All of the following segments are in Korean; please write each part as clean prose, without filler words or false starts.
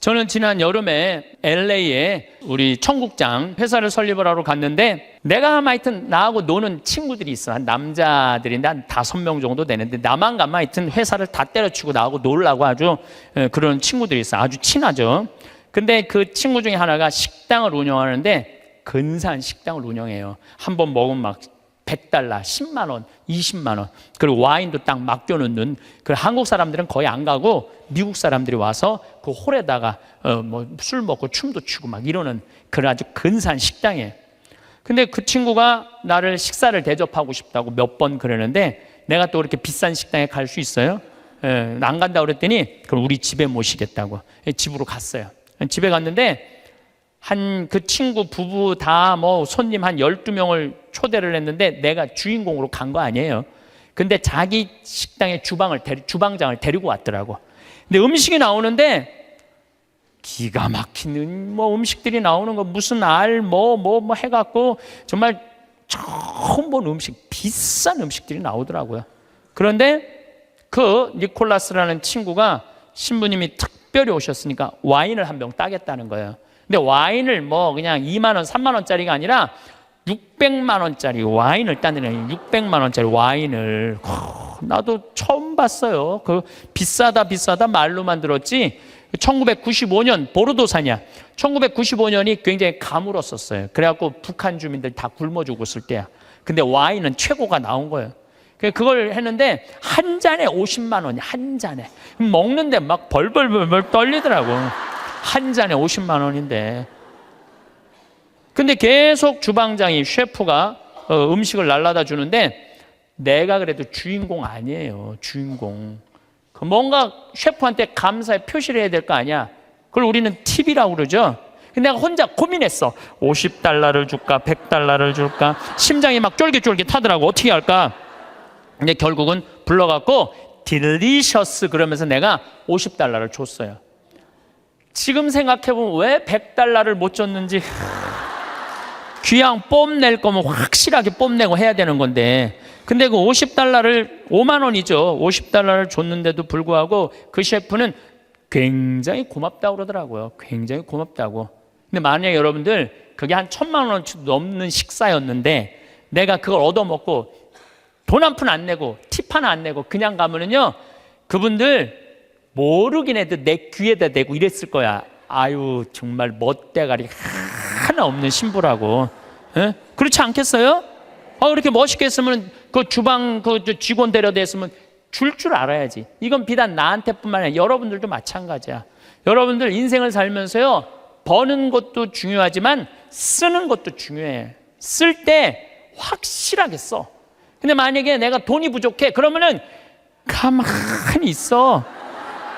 저는 지난 여름에 LA에 우리 청국장 회사를 설립을 하러 갔는데, 내가 하여튼 나하고 노는 친구들이 있어. 한 남자들인데 한 5명 정도 되는데, 나만 가면 하여튼 회사를 다 때려치고 나하고 놀라고 아주 그런 친구들이 있어. 아주 친하죠. 근데 그 친구 중에 하나가 식당을 운영하는데, 근사한 식당을 운영해요. 한 번 먹으면 막 $100, 10만 원, 20만 원. 그리고 와인도 딱 맡겨놓는. 그 한국 사람들은 거의 안 가고 미국 사람들이 와서 그 홀에다가 뭐 술 먹고 춤도 추고 막 이러는 그런 아주 근사한 식당이에요. 근데 그 친구가 나를 식사를 대접하고 싶다고 몇 번 그러는데, 내가 또 그렇게 비싼 식당에 갈 수 있어요? 안 간다고 그랬더니 그럼 우리 집에 모시겠다고 집으로 갔어요. 집에 갔는데 그 친구 부부 다 뭐 손님 한 12명을 초대를 했는데, 내가 주인공으로 간 거 아니에요. 근데 자기 식당에 주방장을 데리고 왔더라고. 근데 음식이 나오는데 기가 막히는 뭐 음식들이 나오는 거, 무슨 뭐 해갖고 정말 처음 본 음식, 비싼 음식들이 나오더라고요. 그런데 그 니콜라스라는 친구가 신부님이 특별히 오셨으니까 와인을 한 병 따겠다는 거예요. 근데 와인을 뭐 그냥 2만 원, 3만 원짜리가 아니라 600만 원짜리 와인을 따는, 600만 원짜리 와인을. 나도 처음 봤어요. 그 비싸다 말로만 들었지. 1995년 보르도산이야. 1995년이 굉장히 가물었었어요. 그래갖고 북한 주민들 다 굶어 죽었을 때야. 근데 와인은 최고가 나온 거예요. 그걸 했는데 한 잔에 50만 원이, 한 잔에. 먹는데 막 벌벌 떨리더라고. 한 잔에 50만 원인데. 근데 계속 주방장이, 셰프가 음식을 날라다 주는데, 내가 그래도 주인공 아니에요. 주인공. 뭔가 셰프한테 감사의 표시를 해야 될 거 아니야. 그걸 우리는 팁이라고 그러죠. 근데 내가 혼자 고민했어. $50를 줄까, $100를 줄까. 심장이 막 쫄깃쫄깃 하더라고. 어떻게 할까. 근데 결국은 불러갖고 딜리셔스 그러면서 내가 $50를 줬어요. 지금 생각해보면 왜 $100를 못 줬는지. 귀양 뽐낼 거면 확실하게 뽐내고 해야 되는 건데, 근데 그 $50를, 5만 원이죠. $50를 줬는데도 불구하고 그 셰프는 굉장히 고맙다고 그러더라고요. 굉장히 고맙다고. 근데 만약에 여러분들 그게 한 1,000만 원 넘는 식사였는데, 내가 그걸 얻어먹고 돈 한 푼 안 내고 팁 하나 안 내고 그냥 가면은요, 그분들 모르긴 해도 내 귀에다 대고 이랬을 거야. 아유, 정말 멋대가리 하나 없는 신부라고. 에? 그렇지 않겠어요? 그렇게 멋있게 했으면 그 주방 그 직원 데려다 했으면 줄 알아야지. 이건 비단 나한테뿐만 아니라 여러분들도 마찬가지야. 여러분들 인생을 살면서요, 버는 것도 중요하지만 쓰는 것도 중요해. 쓸 때 확실하게 써. 근데 만약에 내가 돈이 부족해, 그러면은 가만히 있어.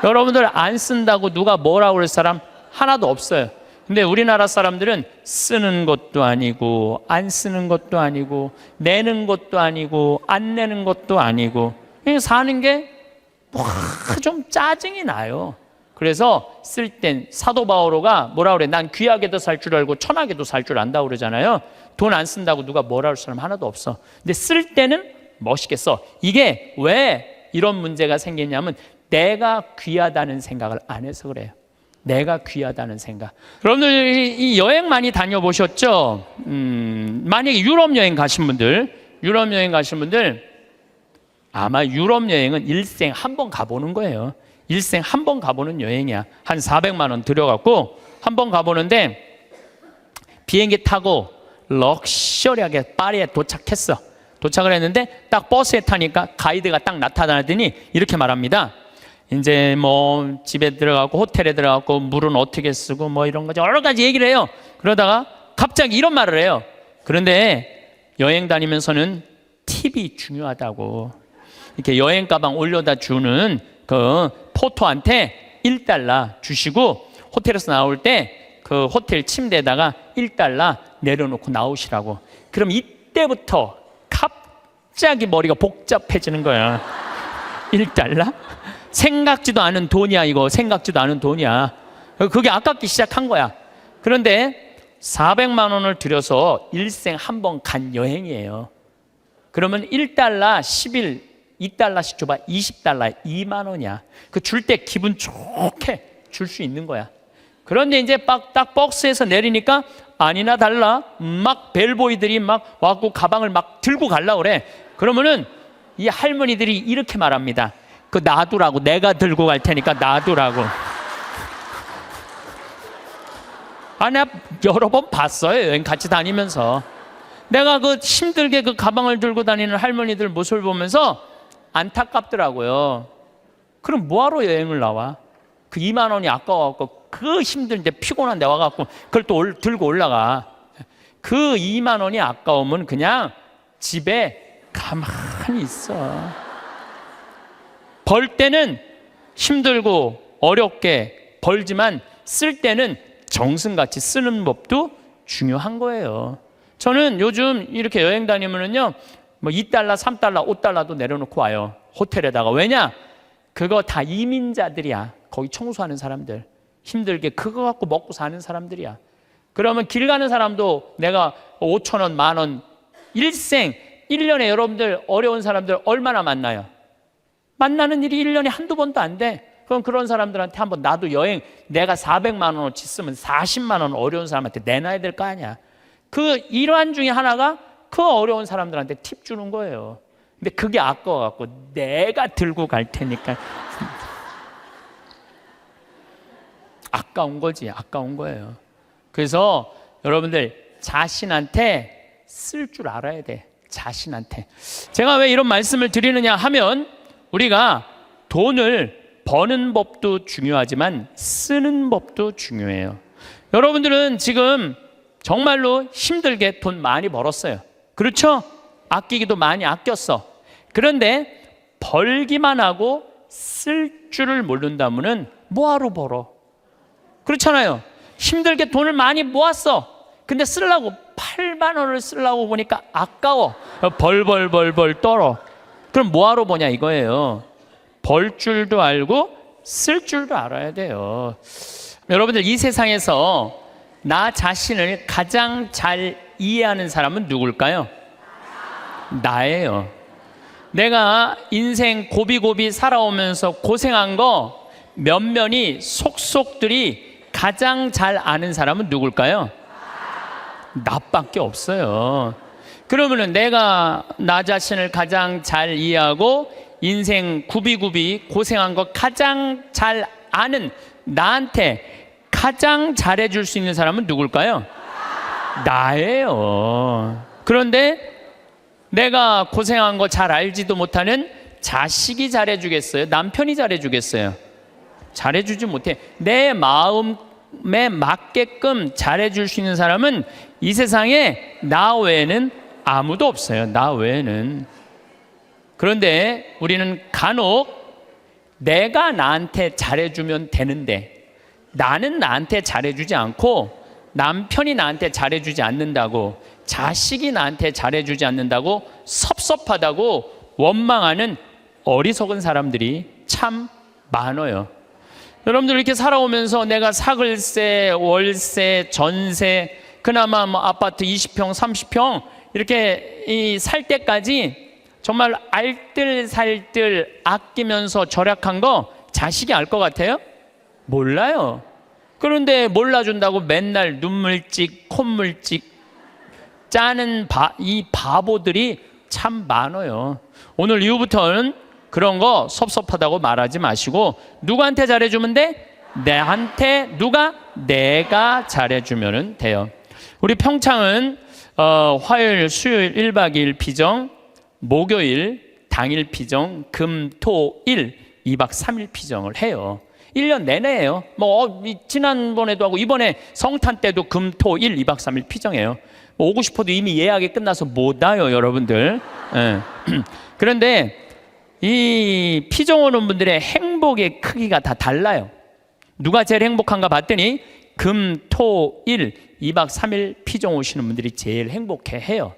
여러분들 안 쓴다고 누가 뭐라고 그럴 사람 하나도 없어요. 근데 우리나라 사람들은 쓰는 것도 아니고 안 쓰는 것도 아니고 내는 것도 아니고 안 내는 것도 아니고 그냥 사는 게 좀 짜증이 나요. 그래서 쓸 땐 사도 바오로가 뭐라 그래? 난 귀하게도 살 줄 알고 천하게도 살 줄 안다고 그러잖아요. 돈 안 쓴다고 누가 뭐라 할 사람 하나도 없어. 근데 쓸 때는 멋있게 써. 이게 왜 이런 문제가 생기냐면 내가 귀하다는 생각을 안 해서 그래요. 내가 귀하다는 생각. 여러분들 이 여행 많이 다녀보셨죠? 만약에 유럽 여행 가신 분들 아마 유럽 여행은 일생 한 번 가보는 거예요. 일생 한 번 가보는 여행이야. 한 400만 원 들여갖고 한 번 가보는데, 비행기 타고 럭셔리하게 파리에 도착했어. 도착을 했는데 딱 버스에 타니까 가이드가 딱 나타나더니 이렇게 말합니다. 이제 뭐 집에 들어가고 호텔에 들어가고 물은 어떻게 쓰고 뭐 이런 거죠. 여러 가지 얘기를 해요. 그러다가 갑자기 이런 말을 해요. 그런데 여행 다니면서는 팁이 중요하다고. 이렇게 여행 가방 올려다 주는 그 포토한테 $1 주시고, 호텔에서 나올 때 그 호텔 침대에다가 $1 내려놓고 나오시라고. 그럼 이때부터 갑자기 머리가 복잡해지는 거야. $1? 생각지도 않은 돈이야. 이거 생각지도 않은 돈이야. 그게 아깝기 시작한 거야. 그런데 400만 원을 들여서 일생 한 번 간 여행이에요. 그러면 $1, 10일, $2씩 줘봐. $20, 2만 원이야. 그 줄 때 기분 좋게 줄 수 있는 거야. 그런데 이제 딱 버스에서 내리니까 아니나 달라 막 벨보이들이 막 와갖고 가방을 막 들고 갈라 그래. 그러면은 이 할머니들이 이렇게 말합니다. 그 놔두라고, 내가 들고 갈 테니까 놔두라고. 아, 내가 여러 번 봤어요. 여행 같이 다니면서. 내가 그 힘들게 그 가방을 들고 다니는 할머니들 모습을 보면서 안타깝더라고요. 그럼 뭐하러 여행을 나와? 그 2만 원이 아까워갖고 그 힘든데 피곤한데 와갖고 그걸 또 들고 올라가. 그 2만 원이 아까우면 그냥 집에 가만히 있어. 벌 때는 힘들고 어렵게 벌지만 쓸 때는 정승같이 쓰는 법도 중요한 거예요. 저는 요즘 이렇게 여행 다니면은요, 뭐 2달러, 3달러, 5달러도 내려놓고 와요. 호텔에다가. 왜냐? 그거 다 이민자들이야. 거기 청소하는 사람들. 힘들게 그거 갖고 먹고 사는 사람들이야. 그러면 길 가는 사람도 내가 5천 원, 만 원, 일생, 1년에 여러분들 어려운 사람들 얼마나 만나요? 만나는 일이 1년에 한두 번도 안 돼. 그럼 그런 사람들한테 한번 나도 여행 내가 400만 원어치 쓰면 40만 원 어려운 사람한테 내놔야 될 거 아니야. 그 일환 중에 하나가 그 어려운 사람들한테 팁 주는 거예요. 근데 그게 아까워갖고 내가 들고 갈 테니까 아까운 거지. 아까운 거예요. 그래서 여러분들 자신한테 쓸 줄 알아야 돼. 자신한테. 제가 왜 이런 말씀을 드리느냐 하면 우리가 돈을 버는 법도 중요하지만 쓰는 법도 중요해요. 여러분들은 지금 정말로 힘들게 돈 많이 벌었어요. 그렇죠? 아끼기도 많이 아꼈어. 그런데 벌기만 하고 쓸 줄을 모른다면은 뭐하러 벌어? 그렇잖아요. 힘들게 돈을 많이 모았어. 근데 쓰려고 8만 원을 쓰려고 보니까 아까워. 벌 떨어. 그럼 뭐하러 버냐 이거예요. 벌 줄도 알고 쓸 줄도 알아야 돼요. 여러분들 이 세상에서 나 자신을 가장 잘 이해하는 사람은 누굴까요? 나예요. 내가 인생 고비고비 살아오면서 고생한 거 면면이 속속들이 가장 잘 아는 사람은 누굴까요? 나밖에 없어요. 그러면은 내가 나 자신을 가장 잘 이해하고 인생 구비구비 고생한 거 가장 잘 아는 나한테 가장 잘해줄 수 있는 사람은 누굴까요? 나예요. 그런데 내가 고생한 거 잘 알지도 못하는 자식이 잘해주겠어요? 남편이 잘해주겠어요? 잘해주지 못해. 내 마음에 맞게끔 잘해줄 수 있는 사람은 이 세상에 나 외에는 아무도 없어요. 나 외에는. 그런데 우리는 간혹 내가 나한테 잘해주면 되는데 나는 나한테 잘해주지 않고 남편이 나한테 잘해주지 않는다고 자식이 나한테 잘해주지 않는다고 섭섭하다고 원망하는 어리석은 사람들이 참 많아요. 여러분들 이렇게 살아오면서 내가 사글세, 월세, 전세, 그나마 뭐 아파트 20평, 30평 이렇게 살 때까지 정말 알뜰살뜰 아끼면서 절약한 거 자식이 알 것 같아요? 몰라요. 그런데 몰라준다고 맨날 눈물찍, 콧물찍 짜는 이 바보들이 참 많아요. 오늘 이후부터는 그런 거 섭섭하다고 말하지 마시고 누구한테 잘해주면 돼? 내한테 누가? 내가 잘해주면 돼요. 우리 평창은 화요일, 수요일 1박 2일 피정, 목요일 당일 피정, 금, 토, 일 2박 3일 피정을 해요. 1년 내내예요. 지난번에도 하고 이번에 성탄 때도 금, 토, 일 2박 3일 피정해요. 오고 싶어도 이미 예약이 끝나서 못 와요, 여러분들. 네. 그런데 이 피정 오는 분들의 행복의 크기가 다 달라요. 누가 제일 행복한가 봤더니 금, 토, 일 2박 3일 피정 오시는 분들이 제일 행복해 해요.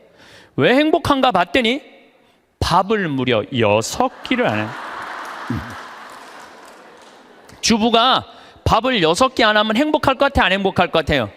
왜 행복한가 봤더니 밥을 무려 6끼를 안 해요. 주부가 밥을 6끼 안 하면 행복할 것 같아, 안 행복할 것 같아요?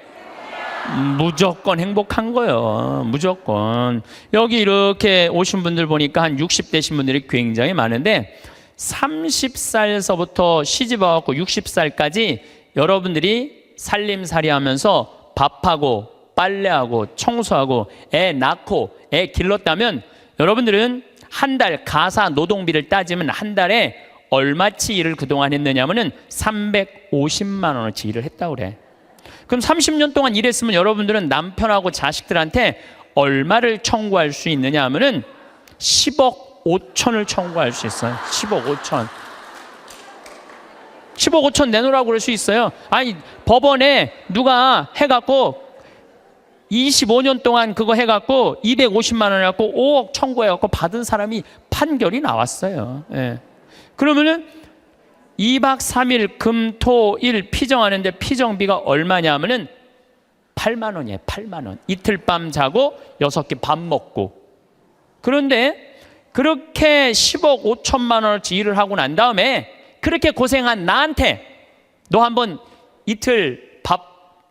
무조건 행복한 거예요. 무조건. 여기 이렇게 오신 분들 보니까 한 60대신 분들이 굉장히 많은데 30살서부터 시집 와갖고 60살까지 여러분들이 살림살이 하면서 밥하고 빨래하고 청소하고 애 낳고 애 길렀다면 여러분들은 한 달 가사 노동비를 따지면 한 달에 얼마치 일을 그동안 했느냐면은 350만 원어치 일을 했다고 그래. 그럼 30년 동안 일했으면 여러분들은 남편하고 자식들한테 얼마를 청구할 수 있느냐 하면은 10억 5천을 청구할 수 있어요. 10억 5천. 10억 5천 내놓으라고 그럴 수 있어요. 아니, 법원에 누가 해갖고 25년 동안 그거 해갖고 250만 원 해갖고 5억 청구해갖고 받은 사람이 판결이 나왔어요. 예. 그러면은 2박 3일 금, 토, 일 피정하는데 피정비가 얼마냐 하면은 8만 원이에요. 8만 원. 이틀 밤 자고 6끼 밥 먹고. 그런데 그렇게 10억 5천만 원어치 일을 하고 난 다음에 그렇게 고생한 나한테 너 한번 이틀 밥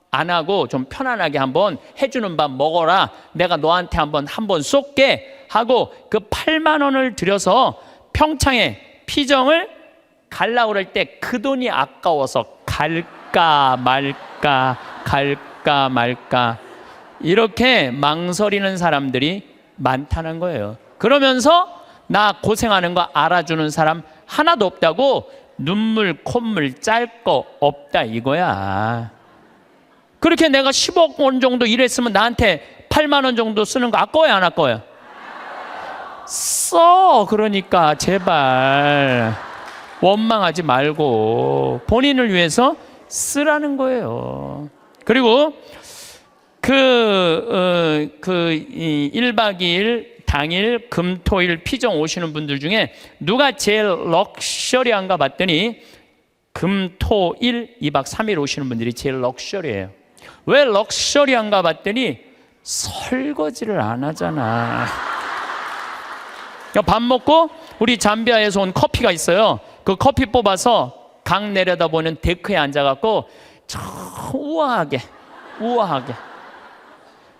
안 하고 좀 편안하게 한번 해주는 밥 먹어라. 내가 너한테 한번 쏠게 하고 그 8만 원을 들여서 평창에 피정을 갈라고 그럴 때 그 돈이 아까워서 갈까 말까 이렇게 망설이는 사람들이 많다는 거예요. 그러면서 나 고생하는 거 알아주는 사람 하나도 없다고 눈물 콧물 짤 거 없다 이거야. 그렇게 내가 10억 원 정도 일했으면 나한테 8만 원 정도 쓰는 거 아까워요 안 아까워요? 써. 그러니까 제발 원망하지 말고 본인을 위해서 쓰라는 거예요. 그리고 그 1박 2일 당일 금토일 피정 오시는 분들 중에 누가 제일 럭셔리한가 봤더니 금토일 2박 3일 오시는 분들이 제일 럭셔리해요. 왜 럭셔리한가 봤더니 설거지를 안 하잖아. 밥 먹고 우리 잠비아에서 온 커피가 있어요. 그 커피 뽑아서 강 내려다보는 데크에 앉아갖고 우아하게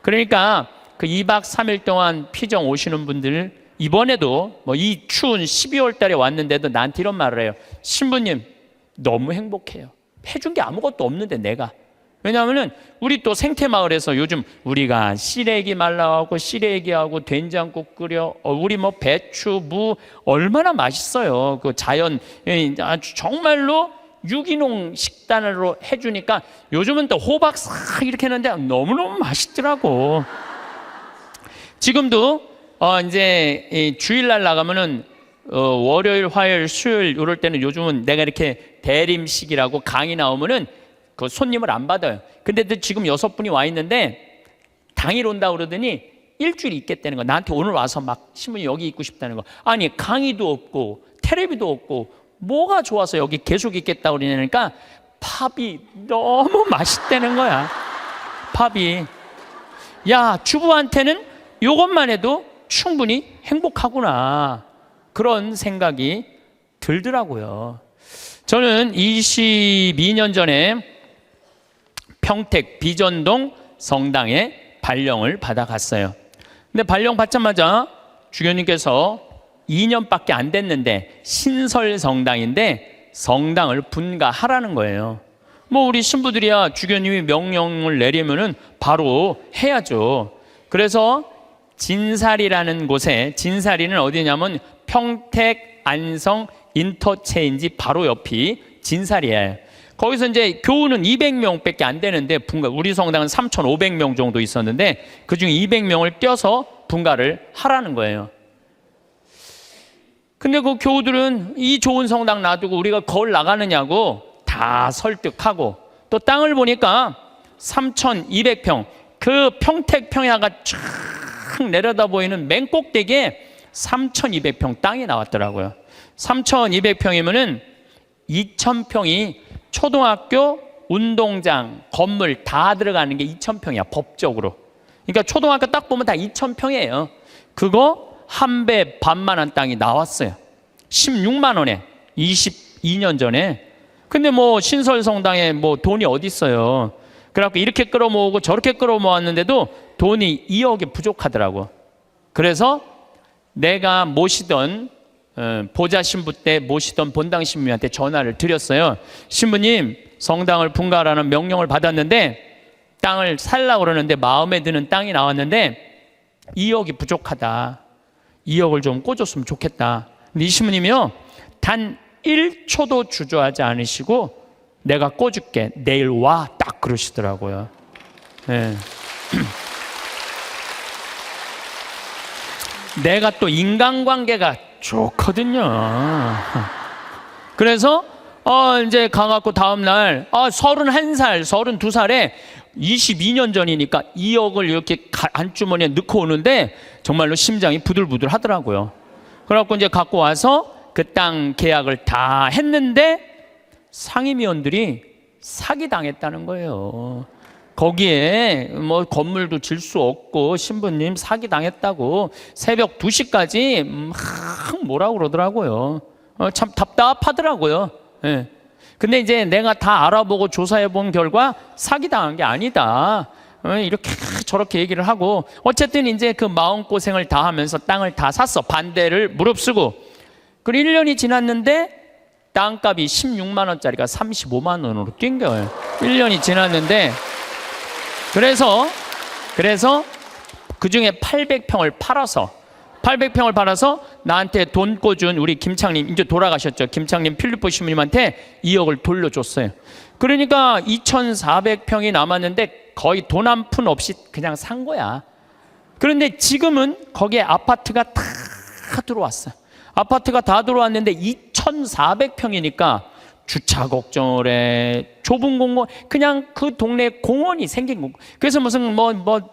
그러니까 그 2박 3일 동안 피정 오시는 분들 이번에도 뭐 이 추운 12월 달에 왔는데도 나한테 이런 말을 해요. 신부님 너무 행복해요. 해준 게 아무것도 없는데 내가. 왜냐하면은 우리 또 생태마을에서 요즘 우리가 시래기 말라하고 시래기하고 된장국 끓여 우리 뭐 배추 무 얼마나 맛있어요. 그 자연 아주 정말로 유기농 식단으로 해주니까 요즘은 또 호박 싹 이렇게 했는데 너무너무 맛있더라고. 지금도 이제 주일날 나가면은 월요일, 화요일, 수요일 이럴 때는 요즘은 내가 이렇게 대림식이라고 강의 나오면은 그 손님을 안 받아요. 근데 지금 6분이 와 있는데 당일 온다 그러더니 일주일 있겠다는 거. 나한테 오늘 와서 막 신부님 여기 있고 싶다는 거. 아니 강의도 없고 텔레비도 없고 뭐가 좋아서 여기 계속 있겠다 그러니까 팝이 너무 맛있다는 거야. 팝이. 야, 주부한테는 이것만 해도 충분히 행복하구나 그런 생각이 들더라고요. 저는 22년 전에 평택 비전동 성당에 발령을 받아갔어요. 근데 발령 받자마자 주교님께서 2년밖에 안 됐는데 신설 성당인데 성당을 분가하라는 거예요. 뭐 우리 신부들이야 주교님이 명령을 내리면은 바로 해야죠. 그래서 진사리라는 곳에, 진사리는 어디냐면 평택 안성 인터체인지 바로 옆이 진사리예요. 거기서 이제 교우는 200명밖에 안 되는데 분가, 우리 성당은 3,500명 정도 있었는데 그중에 200명을 떼어서 분가를 하라는 거예요. 근데 그 교우들은 이 좋은 성당 놔두고 우리가 거울 나가느냐고 다 설득하고, 또 땅을 보니까 3,200평, 그 평택평야가 쫙 내려다 보이는 맨 꼭대기에 3,200평 땅이 나왔더라고요. 3,200평이면은 2,000평이 초등학교, 운동장, 건물 다 들어가는 게 2,000평이야 법적으로. 그러니까 초등학교 딱 보면 다 2,000평이에요. 그거 한 배 반만한 땅이 나왔어요. 16만 원에 22년 전에. 근데 뭐 신설성당에 뭐 돈이 어디 있어요. 그래갖고 이렇게 끌어모으고 저렇게 끌어모았는데도 돈이 2억이 부족하더라고. 그래서 내가 모시던 보좌 신부 때 모시던 본당 신부님한테 전화를 드렸어요. 신부님, 성당을 분가하라는 명령을 받았는데 땅을 살라고 그러는데 마음에 드는 땅이 나왔는데 2억이 부족하다. 2억을 좀 꿔줬으면 좋겠다. 근데 이 시부님이요, 단 1초도 주저하지 않으시고 내가 꿔줄게, 내일 와, 딱 그러시더라고요. 네. 내가 또 인간관계가 좋거든요. 그래서 이제 가갖고 다음날 31살, 32살에 22년 전이니까 2억을 이렇게 안주머니에 넣고 오는데 정말로 심장이 부들부들 하더라고요. 그래갖고 이제 갖고 와서 그 땅 계약을 다 했는데 상임위원들이 사기당했다는 거예요. 거기에 뭐 건물도 질 수 없고 신부님 사기당했다고 새벽 2시까지 막 뭐라고 그러더라고요. 참 답답하더라고요. 예. 근데 이제 내가 다 알아보고 조사해 본 결과 사기당한 게 아니다. 이렇게 저렇게 얘기를 하고 어쨌든 이제 그 마음고생을 다 하면서 땅을 다 샀어. 반대를 무릅쓰고. 그리고 1년이 지났는데 땅값이 16만 원짜리가 35만 원으로 뛴 거예요. 1년이 지났는데 그래서 그중에 800평을 팔아서 나한테 돈 꿔준 우리 김창림, 이제 돌아가셨죠. 김창림 필리포 시부님한테 2억을 돌려줬어요. 그러니까 2,400평이 남았는데 거의 돈 한 푼 없이 그냥 산 거야. 그런데 지금은 거기에 아파트가 다 들어왔어요. 아파트가 다 들어왔는데 2,400평이니까 주차 걱정을 해. 좁은 공원, 그냥 그 동네에 공원이 생긴 거. 그래서 무슨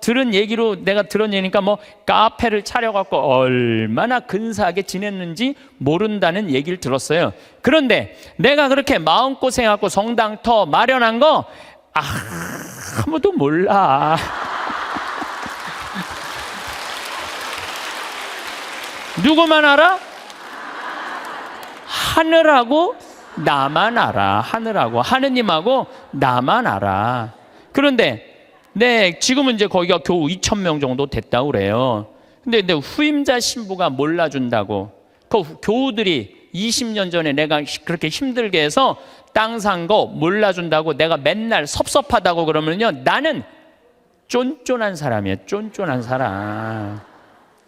들은 얘기로 내가 들은 얘기니까 카페를 차려갖고 얼마나 근사하게 지냈는지 모른다는 얘기를 들었어요. 그런데 내가 그렇게 마음고생하고 성당터 마련한 거 아무도 몰라. 누구만 알아? 하늘하고 나만 알아. 하늘하고 하느님하고 나만 알아. 그런데 지금은 이제 거기가 겨우 2,000명 정도 됐다고 그래요. 근데 후임자 신부가 몰라준다고 그 교우들이 20년 전에 내가 그렇게 힘들게 해서 땅 산 거 몰라준다고 내가 맨날 섭섭하다고 그러면요, 나는 쫀쫀한 사람이야. 쫀쫀한 사람.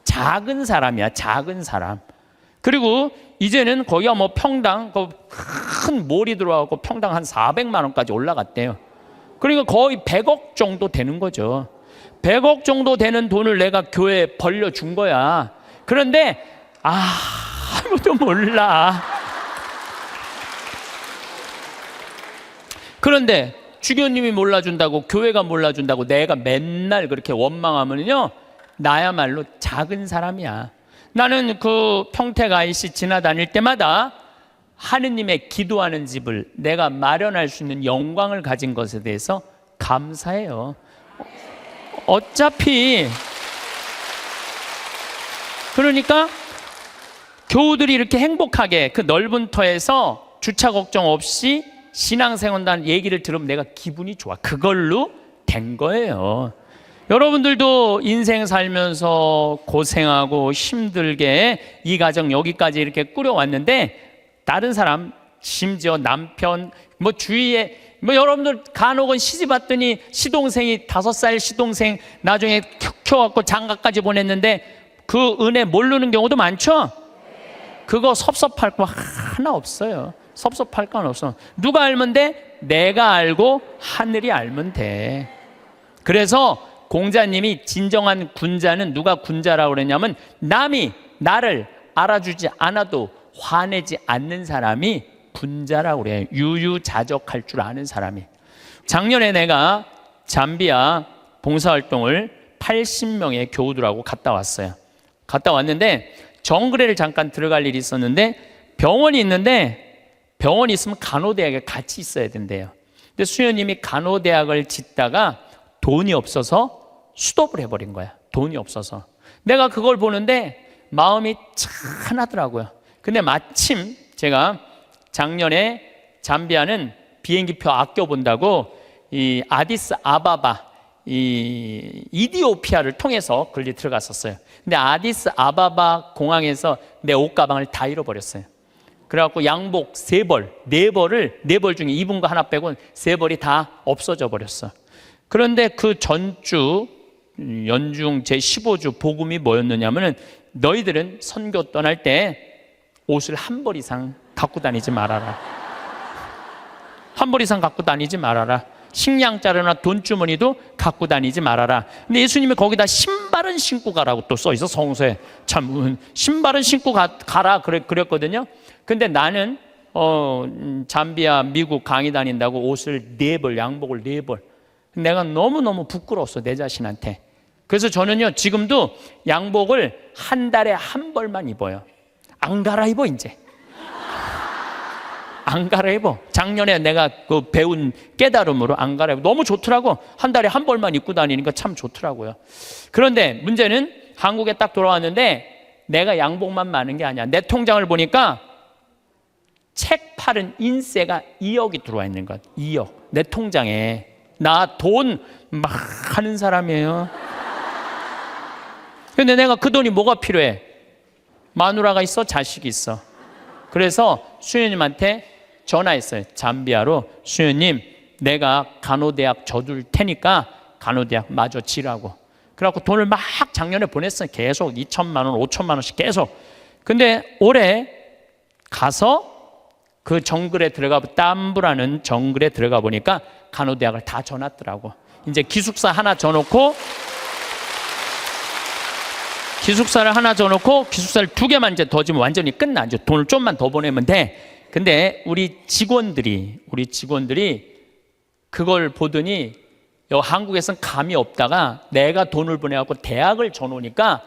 작은 사람이야. 작은 사람. 그리고 이제는 거기가 평당 큰 몰이 들어와서 평당 한 400만 원까지 올라갔대요. 그러니까 거의 100억 정도 되는 거죠. 100억 정도 되는 돈을 내가 교회에 벌려준 거야. 그런데 아무도 몰라. 그런데 주교님이 몰라준다고, 교회가 몰라준다고 내가 맨날 그렇게 원망하면요, 나야말로 작은 사람이야. 나는 그 평택 IC 지나다닐 때마다 하느님의 기도하는 집을 내가 마련할 수 있는 영광을 가진 것에 대해서 감사해요. 어차피 그러니까 교우들이 이렇게 행복하게 그 넓은 터에서 주차 걱정 없이 신앙생활한다는 얘기를 들으면 내가 기분이 좋아. 그걸로 된 거예요. 여러분들도 인생 살면서 고생하고 힘들게 이 가정 여기까지 이렇게 꾸려왔는데 다른 사람, 심지어 남편, 주위에 여러분들 간혹은 시집 왔더니 시동생이 5살 시동생 나중에 키워갖고 장가까지 보냈는데 그 은혜 모르는 경우도 많죠? 그거 섭섭할 거 하나 없어요. 섭섭할 건 없어. 누가 알면 돼? 내가 알고 하늘이 알면 돼. 그래서 공자님이 진정한 군자는 누가 군자라고 그랬냐면 남이 나를 알아주지 않아도 화내지 않는 사람이 군자라고 그래요. 유유자적할 줄 아는 사람이. 작년에 내가 잠비아 봉사활동을 80명의 교우들하고 갔다 왔어요. 갔다 왔는데 정글에를 잠깐 들어갈 일이 있었는데 병원이 있는데 병원이 있으면 간호대학에 같이 있어야 된대요. 근데 수녀님이 간호대학을 짓다가 돈이 없어서 수도를 해버린 거야. 돈이 없어서. 내가 그걸 보는데 마음이 찬하더라고요. 근데 마침 제가 작년에 잠비아는 비행기표 아껴본다고 이 아디스 아바바, 이 이디오피아를 통해서 걸리 들어갔었어요. 근데 아디스 아바바 공항에서 내 옷가방을 다 잃어버렸어요. 그래갖고 양복 3벌, 4벌을 4벌 중에 입은 거 하나 빼고 3벌이 다 없어져 버렸어. 그런데 그 전주 연중 제15주 복음이 뭐였느냐면은 너희들은 선교 떠날 때 옷을 1벌 이상 갖고 다니지 말아라. 1벌 이상 갖고 다니지 말아라. 식량 자루나 돈주머니도 갖고 다니지 말아라. 근데 예수님이 거기다 신발은 신고 가라고 또 써 있어. 성서에 참 신발은 신고 가라 그랬거든요. 근데 나는 잠비아 미국 강의 다닌다고 옷을 4벌, 양복을 4벌. 내가 너무너무 부끄러웠어, 내 자신한테. 그래서 저는요 지금도 양복을 한 달에 1벌만 입어요. 안 갈아입어. 이제 안 갈아입어. 작년에 내가 그 배운 깨달음으로 안 갈아입어. 너무 좋더라고. 한 달에 1벌만 입고 다니니까 참 좋더라고요. 그런데 문제는 한국에 딱 돌아왔는데 내가 양복만 많은 게 아니야. 내 통장을 보니까 책 팔은 인세가 2억이 들어와 있는 것. 2억. 내 통장에. 나 돈 막 하는 사람이에요. 근데 내가 그 돈이 뭐가 필요해? 마누라가 있어? 자식이 있어. 그래서 수녀님한테 전화했어요. 잠비아로. 수녀님, 내가 간호대학 져둘 테니까 간호대학 마저 지라고. 그래갖고 돈을 막 작년에 보냈어요. 계속 2천만 원, 5천만 원씩 계속. 근데 올해 가서 그 정글에 들어가, 땀부라는 정글에 들어가 보니까 간호대학을 다 져놨더라고. 이제 기숙사 하나 져놓고 기숙사를 2개만 이제 더 지면 완전히 끝나. 이제 돈을 좀만 더 보내면 돼. 근데 우리 직원들이 그걸 보더니 한국에선 감이 없다가 내가 돈을 보내갖고 대학을 져놓으니까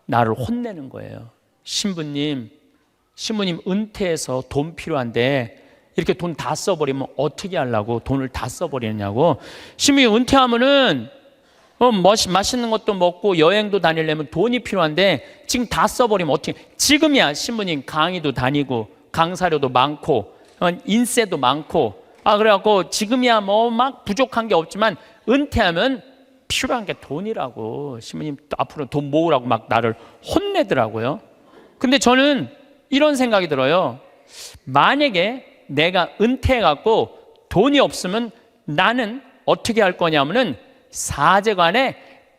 나를 혼내는 거예요. 신부님 은퇴해서 돈 필요한데 이렇게 돈 다 써버리면 어떻게 하려고 돈을 다 써버리느냐고. 신부님 은퇴하면은 맛있는 것도 먹고 여행도 다니려면 돈이 필요한데 지금 다 써버리면 어떻게. 지금이야 신부님 강의도 다니고 강사료도 많고 인세도 많고 그래갖고 지금이야 뭐 막 부족한 게 없지만 은퇴하면 필요한 게 돈이라고. 신부님 앞으로 돈 모으라고 막 나를 혼내더라고요. 근데 저는 이런 생각이 들어요. 만약에 내가 은퇴해갖고 돈이 없으면 나는 어떻게 할 거냐면은 사제관에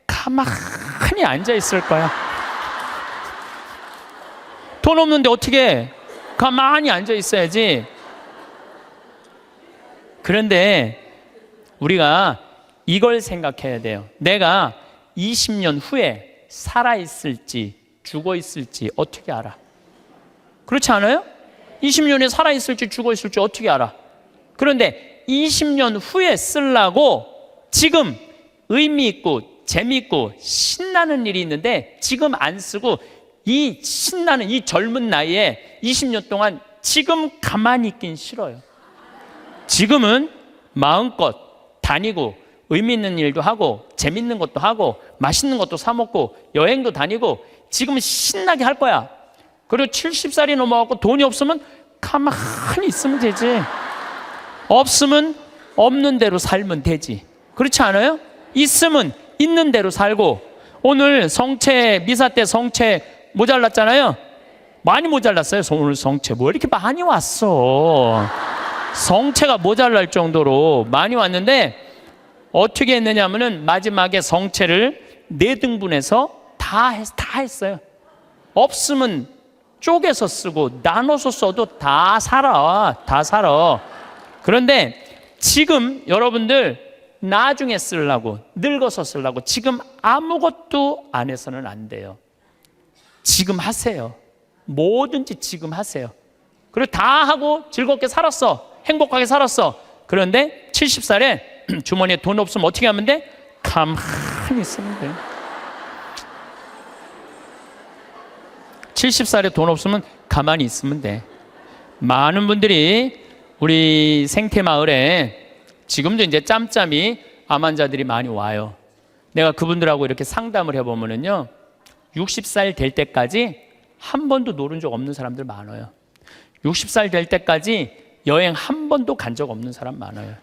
가만히 앉아 있을 거야. 돈 없는데 어떻게 해? 가만히 앉아 있어야지. 그런데 우리가 이걸 생각해야 돼요. 내가 20년 후에 살아있을지 죽어있을지 어떻게 알아? 그렇지 않아요? 20년에 살아있을지 죽어있을지 어떻게 알아? 그런데 20년 후에 쓰려고 지금 의미 있고 재미있고 신나는 일이 있는데 지금 안 쓰고 이 신나는 이 젊은 나이에 20년 동안 지금 가만히 있긴 싫어요. 지금은 마음껏 다니고 의미 있는 일도 하고 재밌는 것도 하고 맛있는 것도 사 먹고 여행도 다니고 지금은 신나게 할 거야. 그리고 70살이 넘어가고 돈이 없으면 가만히 있으면 되지. 없으면 없는 대로 살면 되지. 그렇지 않아요? 있으면 있는 대로 살고. 오늘 미사 때 성채 모자랐잖아요. 많이 모자랐어요. 오늘 성채 뭐 이렇게 많이 왔어. 성채가 모자랄 정도로 많이 왔는데 어떻게 했느냐 하면은 마지막에 성채를 4등분해서 다 했어요. 없으면 쪼개서 쓰고 나눠서 써도 다 살아. 그런데 지금 여러분들 나중에 쓰려고 늙어서 쓰려고 지금 아무것도 안 해서는 안 돼요. 지금 하세요. 뭐든지 지금 하세요. 그리고 다 하고 즐겁게 살았어. 행복하게 살았어. 그런데 70살에 주머니에 돈 없으면 어떻게 하면 돼? 가만히 있으면 돼. 70살에 돈 없으면 가만히 있으면 돼. 많은 분들이 우리 생태마을에 지금도 이제 짬짬이 암 환자들이 많이 와요. 내가 그분들하고 이렇게 상담을 해보면은요, 60살 될 때까지 한 번도 노른 적 없는 사람들 많아요. 60살 될 때까지 여행 한 번도 간 적 없는 사람 많아요.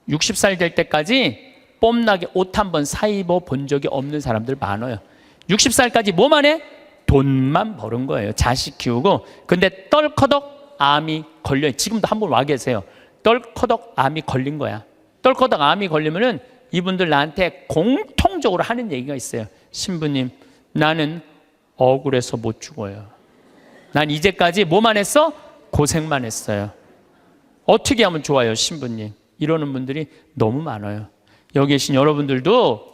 60살 될 때까지 뽐나게 옷 한 번 사 입어 본 적이 없는 사람들 많아요. 60살까지 뭐만 해? 돈만 버는 거예요. 자식 키우고. 근데 떨커덕 암이 걸려. 지금도 한 분 와 계세요. 떨커덕 암이 걸린 거야. 떨커덕 암이 걸리면은 이분들 나한테 공통적으로 하는 얘기가 있어요. 신부님, 나는 억울해서 못 죽어요. 난 이제까지 뭐만 했어? 고생만 했어요. 어떻게 하면 좋아요, 신부님? 이러는 분들이 너무 많아요. 여기 계신 여러분들도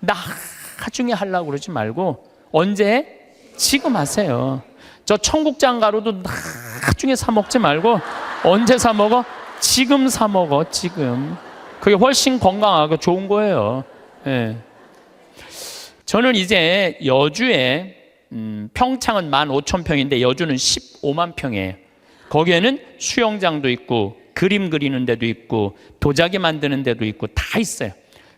나중에 하려고 그러지 말고 언제? 지금 하세요. 저 청국장 가루도 나중에 사 먹지 말고 언제 사 먹어? 지금 사 먹어. 지금. 그게 훨씬 건강하고 좋은 거예요. 예. 저는 이제 여주에 평창은 15,000평인데 여주는 15만 평이에요. 거기에는 수영장도 있고 그림 그리는 데도 있고 도자기 만드는 데도 있고 다 있어요.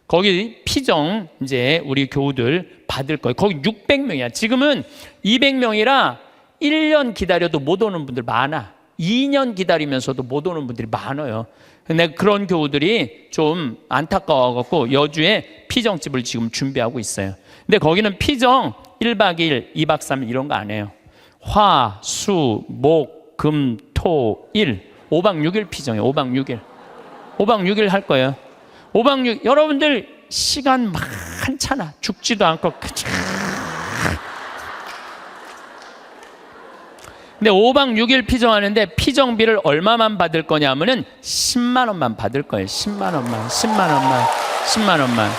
거기 피정 이제 우리 교우들 받을 거예요. 거기 600명이야. 지금은 200명이라 1년 기다려도 못 오는 분들 많아. 2년 기다리면서도 못 오는 분들이 많아요. 근데 그런 교우들이 좀 안타까워갖고 여주에 피정집을 지금 준비하고 있어요. 근데 거기는 피정 1박 2일, 2박 3일 이런 거 안 해요. 화, 수, 목, 금, 토, 일 5박 6일 피정이에요. 5박 6일. 5박 6일 할 거예요. 5박 6일. 여러분들 시간 많잖아. 죽지도 않고. 근데 5박 6일 피정하는데 피정비를 얼마만 받을 거냐면은 10만 원만 받을 거예요. 10만 원만. 10만 원만. 10만 원만.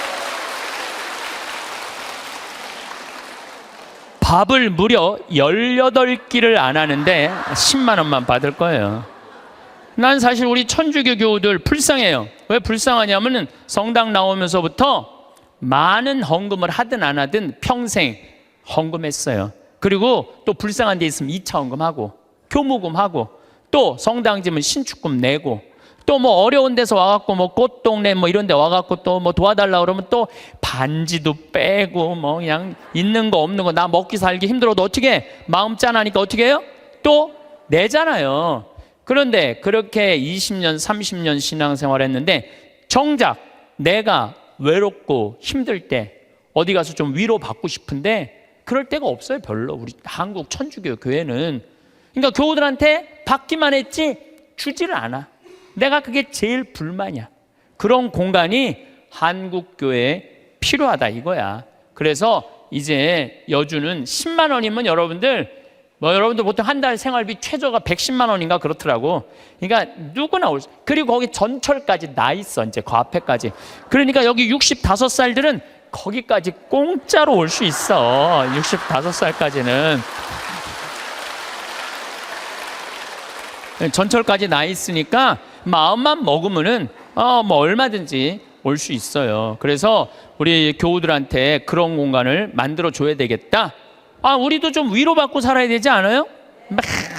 밥을 무려 18끼를 안 하는데 10만 원만 받을 거예요. 난 사실 우리 천주교 교우들 불쌍해요. 왜 불쌍하냐면은 성당 나오면서부터 많은 헌금을 하든 안 하든 평생 헌금했어요. 그리고 또 불쌍한 데 있으면 2차 헌금하고 교무금하고 또 성당 지면 신축금 내고 또 뭐 어려운 데서 와갖고 뭐 꽃동네 뭐 이런 데 와갖고 또 뭐 도와달라 그러면 또 반지도 빼고 뭐 그냥 있는 거 없는 거 나 먹기 살기 힘들어도 어떻게 해? 마음 짠하니까 어떻게 해요? 또 내잖아요. 그런데 그렇게 20년 30년 신앙생활 했는데 정작 내가 외롭고 힘들 때 어디 가서 좀 위로받고 싶은데 그럴 데가 없어요. 별로. 우리 한국 천주교 교회는. 그러니까 교우들한테 받기만 했지 주지를 않아. 내가 그게 제일 불만이야. 그런 공간이 한국 교회에 필요하다 이거야. 그래서 이제 여주는 10만 원이면 여러분들 보통 한 달 생활비 최저가 110만 원인가 그렇더라고. 그러니까 누구나 올 수. 그리고 거기 전철까지 나 있어. 이제 그 앞에까지. 그러니까 여기 65살들은 거기까지 공짜로 올 수 있어. 65살까지는. 전철까지 나 있으니까 마음만 먹으면은 뭐 얼마든지 올 수 있어요. 그래서 우리 교우들한테 그런 공간을 만들어 줘야 되겠다. 우리도 좀 위로받고 살아야 되지 않아요?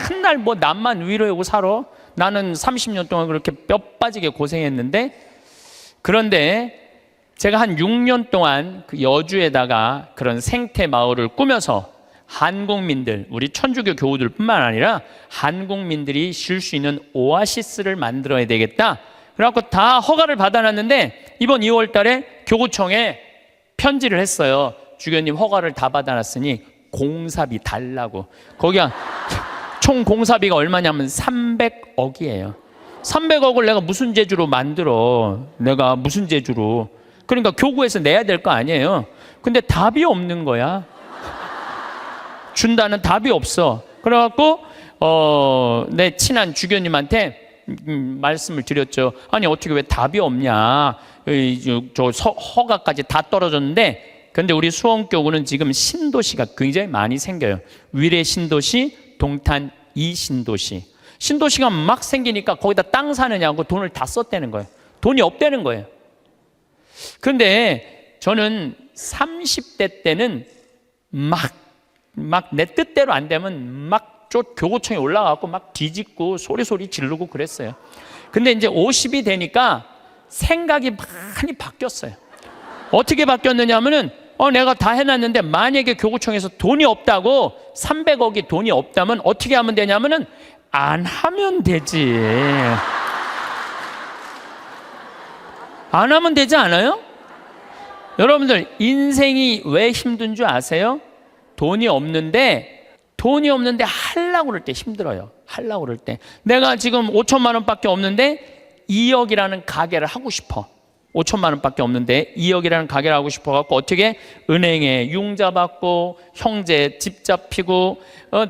맨날 뭐 남만 위로하고 살아. 나는 30년 동안 그렇게 뼈 빠지게 고생했는데. 그런데 제가 한 6년 동안 그 여주에다가 그런 생태 마을을 꾸며서 한국민들, 우리 천주교 교우들뿐만 아니라 한국민들이 쉴 수 있는 오아시스를 만들어야 되겠다. 그래갖고 다 허가를 받아놨는데 이번 2월 달에 교구청에 편지를 했어요. 주교님 허가를 다 받아놨으니 공사비 달라고. 거기가 총 공사비가 얼마냐면 300억이에요. 300억을 내가 무슨 재주로 만들어. 내가 무슨 재주로. 그러니까 교구에서 내야 될 거 아니에요. 근데 답이 없는 거야. 준다는 답이 없어. 그래갖고 내 친한 주교님한테 말씀을 드렸죠. 아니 어떻게 왜 답이 없냐. 허가까지 다 떨어졌는데 근데 우리 수원교구는 지금 신도시가 굉장히 많이 생겨요. 위례 신도시, 동탄 2신도시. 신도시가 막 생기니까 거기다 땅 사느냐고 돈을 다 썼다는 거예요. 돈이 없다는 거예요. 그런데 저는 30대 때는 막 내 뜻대로 안 되면 막 교구청에 올라가고 막 뒤집고 소리 지르고 그랬어요. 근데 이제 50이 되니까 생각이 많이 바뀌었어요. 어떻게 바뀌었느냐 하면은 내가 다 해놨는데 만약에 교구청에서 돈이 없다고 300억이 돈이 없다면 어떻게 하면 되냐면은 안 하면 되지. 안 하면 되지 않아요? 여러분들 인생이 왜 힘든 줄 아세요? 돈이 없는데 돈이 없는데 하려고 그럴 때 힘들어요. 하려고 그럴 때. 내가 지금 5천만 원밖에 없는데 2억이라는 가게를 하고 싶어. 5천만 원밖에 없는데 2억이라는 가게를 하고 싶어갖고 어떻게 은행에 융자 받고 형제 집 잡히고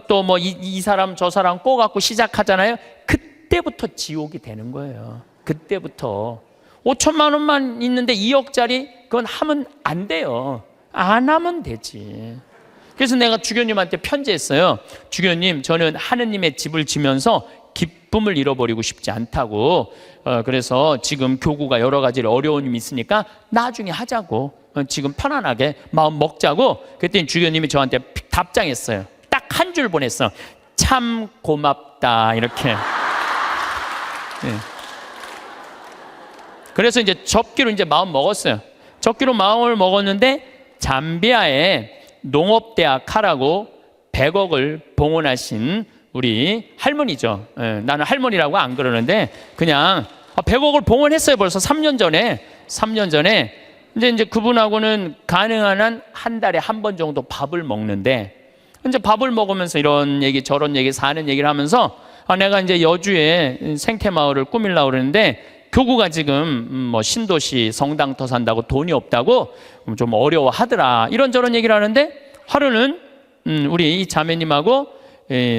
또 뭐 이 사람 저 사람 꼬갖고 시작하잖아요. 그때부터 지옥이 되는 거예요. 그때부터 5천만 원만 있는데 2억짜리 그건 하면 안 돼요. 안 하면 되지. 그래서 내가 주교님한테 편지했어요. 주교님, 저는 하느님의 집을 지면서 기쁨을 잃어버리고 싶지 않다고. 그래서 지금 교구가 여러 가지 어려움이 있으니까 나중에 하자고. 지금 편안하게 마음 먹자고. 그랬더니 주교님이 저한테 답장했어요. 딱 한 줄 보냈어. 참 고맙다. 이렇게. 네. 그래서 이제 접기로 이제 마음 먹었어요. 접기로 마음을 먹었는데 잠비아에 농업대학 하라고 100억을 봉헌하신 우리 할머니죠. 나는 할머니라고 안 그러는데 그냥 100억을 봉헌했어요. 벌써 3년 전에. 3년 전에 이제 그분하고는 가능한 한 한 달에 한 번 정도 밥을 먹는데 이제 밥을 먹으면서 이런 얘기 저런 얘기 사는 얘기를 하면서 내가 이제 여주에 생태마을을 꾸밀려고 그러는데 교구가 지금 뭐 신도시 성당터 산다고 돈이 없다고 좀 어려워하더라. 이런저런 얘기를 하는데 하루는 우리 이 자매님하고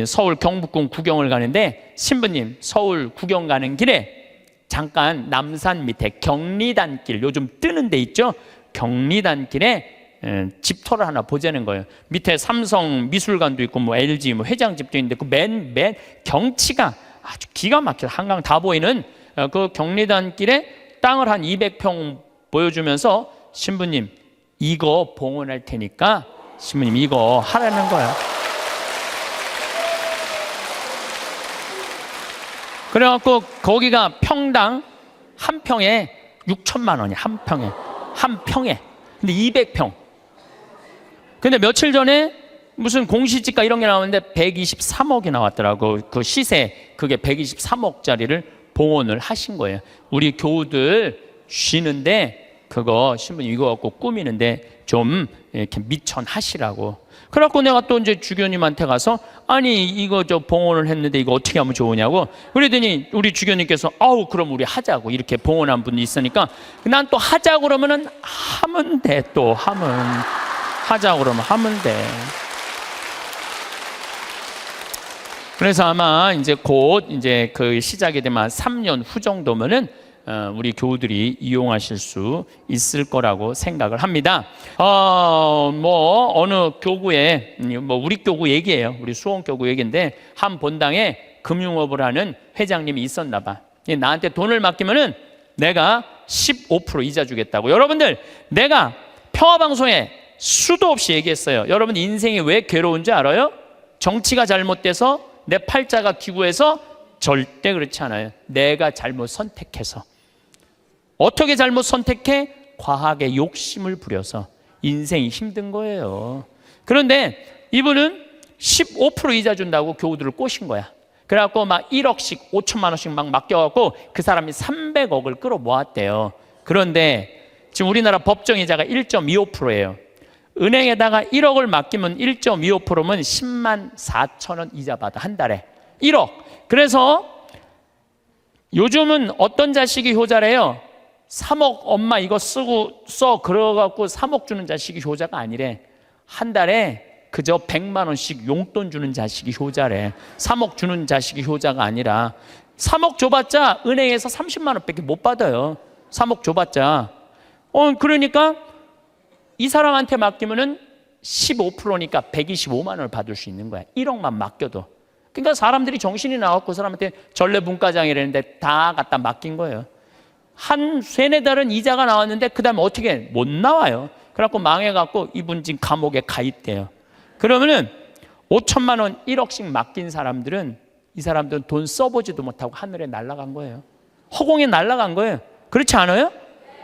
서울 경복궁 구경을 가는데 신부님 서울 구경 가는 길에 잠깐 남산 밑에 경리단길 요즘 뜨는 데 있죠. 경리단길에 집터를 하나 보자는 거예요. 밑에 삼성 미술관도 있고 뭐 LG 뭐 회장집도 있는데 그 맨 경치가 아주 기가 막혀 한강 다 보이는 그 경리단길에 땅을 한 200평 보여주면서 신부님 이거 봉헌할 테니까 신부님 이거 하라는 거야. 그래갖고 거기가 평당 한 평에 6천만 원이야. 한 평에 근데 200평. 근데 며칠 전에 무슨 공시지가 이런 게 나오는데 123억이 나왔더라고. 그 시세 그게 123억짜리를 봉헌을 하신 거예요. 우리 교우들 쉬는데 그거 신부님 이거 갖고 꾸미는데 좀 이렇게 미천하시라고. 그래갖고 내가 또 이제 주교님한테 가서 아니 이거 저 봉헌을 했는데 이거 어떻게 하면 좋으냐고. 그러더니 우리 주교님께서 아우 그럼 우리 하자고. 이렇게 봉헌한 분이 있으니까 난 또 하자고 그러면은 하면 돼. 또 하자고 그러면 하면 돼. 그래서 아마 이제 곧 이제 그 시작이 되면 3년 후 정도면은 우리 교우들이 이용하실 수 있을 거라고 생각을 합니다. 뭐 어느 교구에 뭐 우리 교구 얘기예요. 우리 수원교구 얘기인데 한 본당에 금융업을 하는 회장님이 있었나 봐. 나한테 돈을 맡기면은 내가 15% 이자 주겠다고. 여러분들 내가 평화방송에 수도 없이 얘기했어요. 여러분 인생이 왜 괴로운지 알아요? 정치가 잘못돼서 내 팔자가 기구해서 절대 그렇지 않아요. 내가 잘못 선택해서. 어떻게 잘못 선택해? 과하게 욕심을 부려서 인생이 힘든 거예요. 그런데 이분은 15% 이자 준다고 교우들을 꼬신 거야. 그래갖고 막 1억씩 5천만 원씩 막 맡겨갖고 그 사람이 300억을 끌어모았대요. 그런데 지금 우리나라 법정이자가 1.25%예요. 은행에다가 1억을 맡기면 1.25%면 10만 4천 원 이자 받아 한 달에 1억. 그래서 요즘은 어떤 자식이 효자래요? 3억 엄마 이거 써 그러갖고 3억 주는 자식이 효자가 아니래. 한 달에 그저 100만 원씩 용돈 주는 자식이 효자래. 3억 주는 자식이 효자가 아니라 3억 줘봤자 은행에서 30만 원밖에 못 받아요. 3억 줘봤자. 그러니까 이 사람한테 맡기면은 15%니까 125만 원을 받을 수 있는 거야. 1억만 맡겨도. 그러니까 사람들이 정신이 나왔고 그 사람한테 전래분과장이라는데 다 갖다 맡긴 거예요. 한 3-4달은 이자가 나왔는데 그 다음에 어떻게 못 나와요. 그래갖고 망해갖고 이분 지금 감옥에 가 있대요. 그러면은 5천만 원 1억씩 맡긴 사람들은 이 사람들은 돈 써보지도 못하고 하늘에 날아간 거예요. 허공에 날아간 거예요. 그렇지 않아요?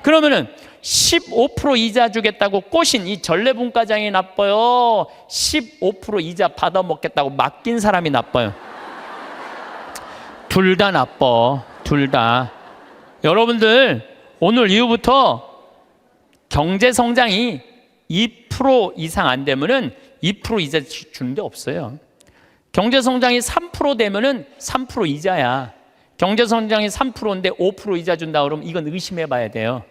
그러면은 15% 이자 주겠다고 꼬신 이 전래분과장이 나빠요? 15% 이자 받아먹겠다고 맡긴 사람이 나빠요? 둘 다 나빠. 둘 다. 여러분들 오늘 이후부터 경제 성장이 2% 이상 안 되면은 2% 이자 주는 데 없어요. 경제성장이 3% 되면은 3% 이자야. 경제성장이 3%인데 5% 이자 준다 그러면 이건 의심해 봐야 돼요.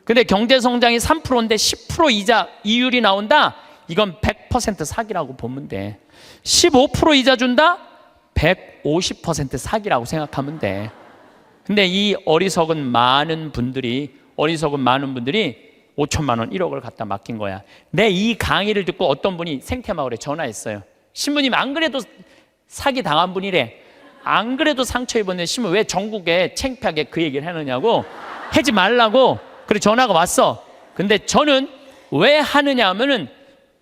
근데 경제성장이 3%인데 10% 이자 이율이 나온다? 이건 100% 사기라고 보면 돼. 15% 이자 준다? 150% 사기라고 생각하면 돼. 근데 이 어리석은 많은 분들이 5천만 원, 1억을 갖다 맡긴 거야. 내 이 강의를 듣고 어떤 분이 생태마을에 전화했어요. 신부님 안 그래도 사기 당한 분이래. 안 그래도 상처 입었는데 신부 왜 전국에 창피하게 그 얘기를 하느냐고, 하지 말라고. 그래 전화가 왔어. 근데 저는 왜 하느냐 하면은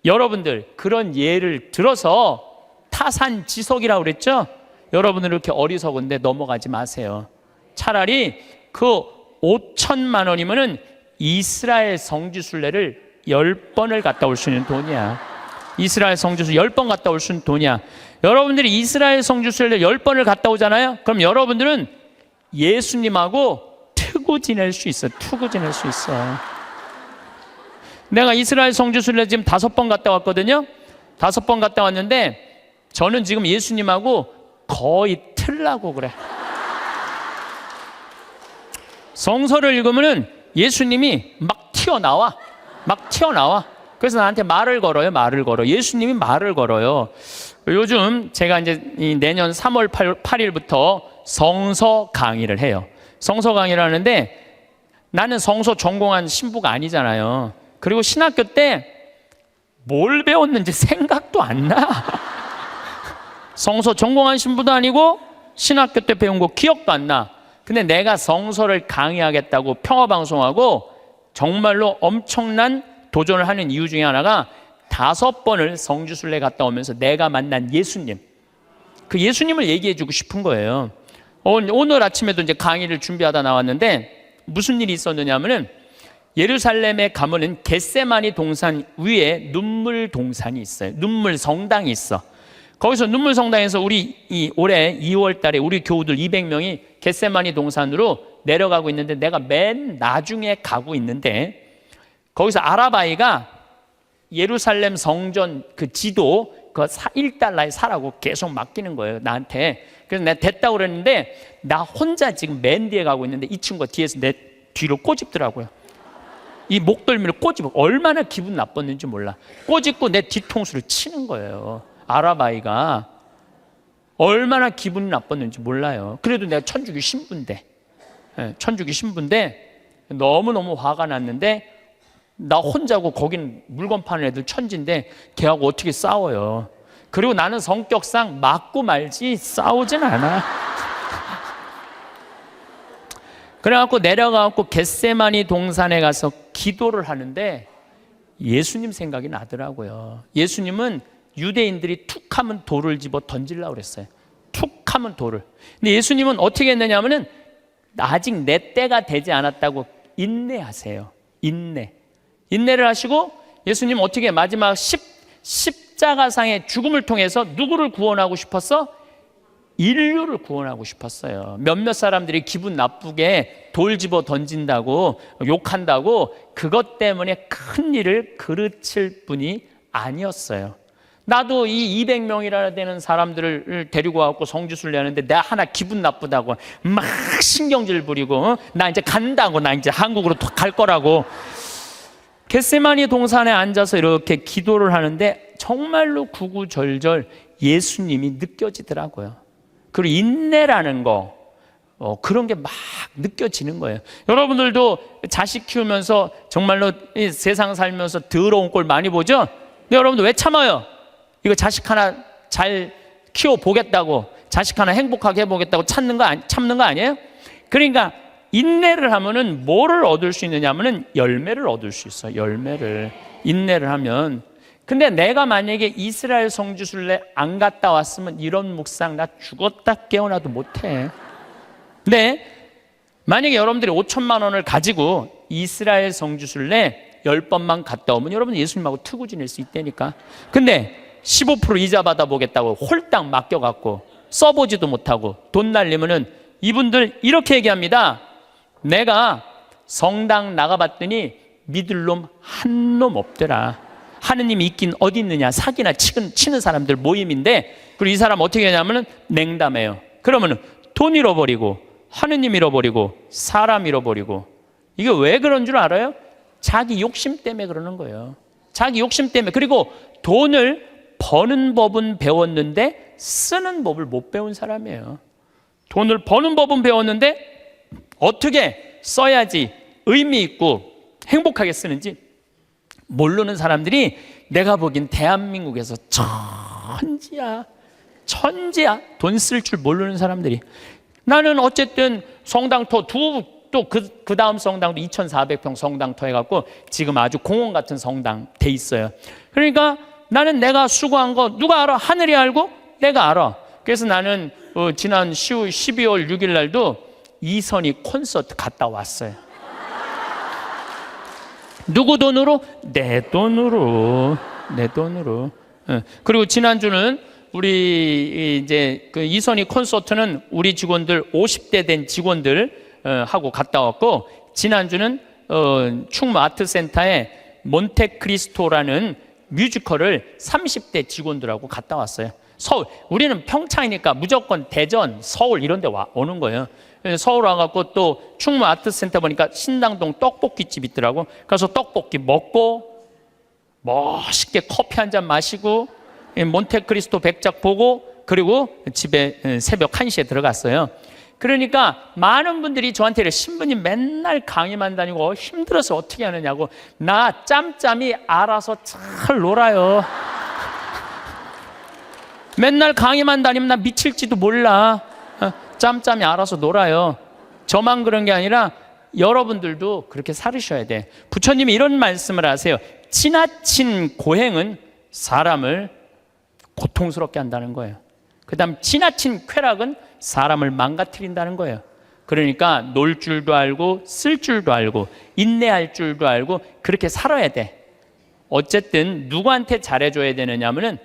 여러분들 그런 예를 들어서 타산지석이라고 그랬죠? 여러분들 이렇게 어리석은데 넘어가지 마세요. 차라리 그 5천만 원이면은 이스라엘 성지순례를 10번을 갔다 올 수 있는 돈이야. 이스라엘 성지순례 10번 갔다 올 수 있는 돈이야. 여러분들이 이스라엘 성지순례를 10번을 갔다 오잖아요. 그럼 여러분들은 예수님하고 투구 지낼 수 있어. 투구 지낼 수 있어. 내가 이스라엘 성지순례 지금 5번 갔다 왔거든요. 5번 갔다 왔는데 저는 지금 예수님하고 거의 틀라고 그래. 성서를 읽으면은 예수님이 막 튀어나와. 그래서 나한테 말을 걸어요. 예수님이 말을 걸어요. 요즘 제가 이제 내년 3월 8일부터 성서 강의를 해요. 성서 강의를 하는데 나는 성서 전공한 신부가 아니잖아요. 그리고 신학교 때 뭘 배웠는지 생각도 안 나. 성서 전공한 신부도 아니고 신학교 때 배운 거 기억도 안 나. 근데 내가 성서를 강의하겠다고 평화방송하고 정말로 엄청난 도전을 하는 이유 중에 하나가 5번을 성지순례 갔다 오면서 내가 만난 예수님, 그 예수님을 얘기해 주고 싶은 거예요. 오늘 아침에도 이제 강의를 준비하다 나왔는데 무슨 일이 있었느냐 하면은 예루살렘에 가면은 겟세마니 동산 위에 눈물 동산이 있어요. 눈물 성당이 있어. 거기서 눈물 성당에서 우리 올해 2월 달에 우리 교우들 200명이 겟세마니 동산으로 내려가고 있는데 내가 맨 나중에 가고 있는데 거기서 아라바이가 예루살렘 성전 그 지도 그 1달러에 사라고 계속 맡기는 거예요, 나한테. 그래서 내가 됐다고 그랬는데 나 혼자 지금 맨 뒤에 가고 있는데 이 친구가 뒤에서 내 뒤로 꼬집더라고요. 이 목덜미를 꼬집어. 얼마나 기분 나빴는지 몰라. 꼬집고 내 뒤통수를 치는 거예요. 아라바이가 얼마나 기분이 나빴는지 몰라요. 그래도 내가 천주교 신부인데, 천주교 신부인데 너무너무 화가 났는데 나 혼자고 거긴 물건 파는 애들 천지인데 걔하고 어떻게 싸워요. 그리고 나는 성격상 맞고 말지 싸우진 않아. 그래갖고 내려가갖고 겟세마니 동산에 가서 기도를 하는데 예수님 생각이 나더라고요. 예수님은 유대인들이 툭하면 돌을 집어 던지려고 그랬어요. 툭하면 돌을. 근데 예수님은 어떻게 했느냐 하면은 아직 내 때가 되지 않았다고 인내하세요. 인내를 하시고 예수님 어떻게 마지막 십자가상의 죽음을 통해서 누구를 구원하고 싶었어? 인류를 구원하고 싶었어요. 몇몇 사람들이 기분 나쁘게 돌 집어 던진다고 욕한다고 그것 때문에 큰 일을 그르칠 분이 아니었어요. 나도 이 200명이나 되는 사람들을 데리고 와서 성지순례 하는데 내가 하나 기분 나쁘다고 막 신경질 부리고 나 이제 간다고, 나 이제 한국으로 갈 거라고 겟세마니 동산에 앉아서 이렇게 기도를 하는데 정말로 구구절절 예수님이 느껴지더라고요. 그리고 인내라는 거 그런 게 막 느껴지는 거예요. 여러분들도 자식 키우면서 정말로 이 세상 살면서 더러운 꼴 많이 보죠? 근데 여러분들 왜 참아요? 이거 자식 하나 잘 키워보겠다고, 자식 하나 행복하게 해보겠다고 참는 거 아니에요? 그러니까 인내를 하면은 뭐를 얻을 수 있느냐 하면은 열매를 얻을 수 있어요. 열매를. 인내를 하면. 근데 내가 만약에 이스라엘 성지순례 안 갔다 왔으면 이런 묵상 나 죽었다 깨어나도 못해. 근데 만약에 여러분들이 5천만 원을 가지고 이스라엘 성지순례 10번만 갔다 오면 여러분 예수님하고 투구 지낼 수 있다니까. 근데 15% 이자 받아보겠다고 홀딱 맡겨갖고 써보지도 못하고 돈 날리면은 이분들 이렇게 얘기합니다. 내가 성당 나가봤더니 믿을 놈 한 놈 없더라. 하느님이 있긴 어디 있느냐, 사기나 치는 사람들 모임인데, 그리고 이 사람 어떻게 하냐면은 냉담해요. 그러면은 돈 잃어버리고 하느님 잃어버리고 사람 잃어버리고. 이게 왜 그런 줄 알아요? 자기 욕심 때문에 그러는 거예요. 자기 욕심 때문에. 그리고 돈을 버는 법은 배웠는데 쓰는 법을 못 배운 사람이에요. 돈을 버는 법은 배웠는데 어떻게 써야지 의미 있고 행복하게 쓰는지 모르는 사람들이 내가 보기엔 대한민국에서 천지야. 돈 쓸 줄 모르는 사람들이. 나는 어쨌든 성당터 또 그 다음 성당도 2,400평 성당터 해갖고 지금 아주 공원 같은 성당 돼 있어요. 그러니까 나는 내가 수고한 거 누가 알아? 하늘이 알고 내가 알아. 그래서 나는 지난 12월 6일 날도 이선희 콘서트 갔다 왔어요. 누구 돈으로? 내 돈으로. 그리고 지난주는 우리 이제 그 이선희 콘서트는 우리 직원들 50대 된 직원들 하고 갔다 왔고, 지난주는 충무 아트센터에 몬테크리스토라는 뮤지컬을 30대 직원들하고 갔다 왔어요. 서울, 우리는 평창이니까 무조건 대전, 서울 이런 데 오는 거예요. 서울 와갖고 또 충무 아트센터 보니까 신당동 떡볶이집 있더라고. 그래서 떡볶이 먹고 멋있게 커피 한 잔 마시고 몬테크리스토 백작 보고, 그리고 집에 새벽 1시에 들어갔어요. 그러니까 많은 분들이 저한테 이래, 신부님 맨날 강의만 다니고 힘들어서 어떻게 하느냐고. 나 짬짬이 알아서 잘 놀아요. 맨날 강의만 다니면 나 미칠지도 몰라. 짬짬이 알아서 놀아요. 저만 그런 게 아니라 여러분들도 그렇게 살으셔야 돼. 부처님이 이런 말씀을 하세요. 지나친 고행은 사람을 고통스럽게 한다는 거예요. 그 다음 지나친 쾌락은 사람을 망가뜨린다는 거예요. 그러니까 놀 줄도 알고 쓸 줄도 알고 인내할 줄도 알고 그렇게 살아야 돼. 어쨌든 누구한테 잘해줘야 되느냐면은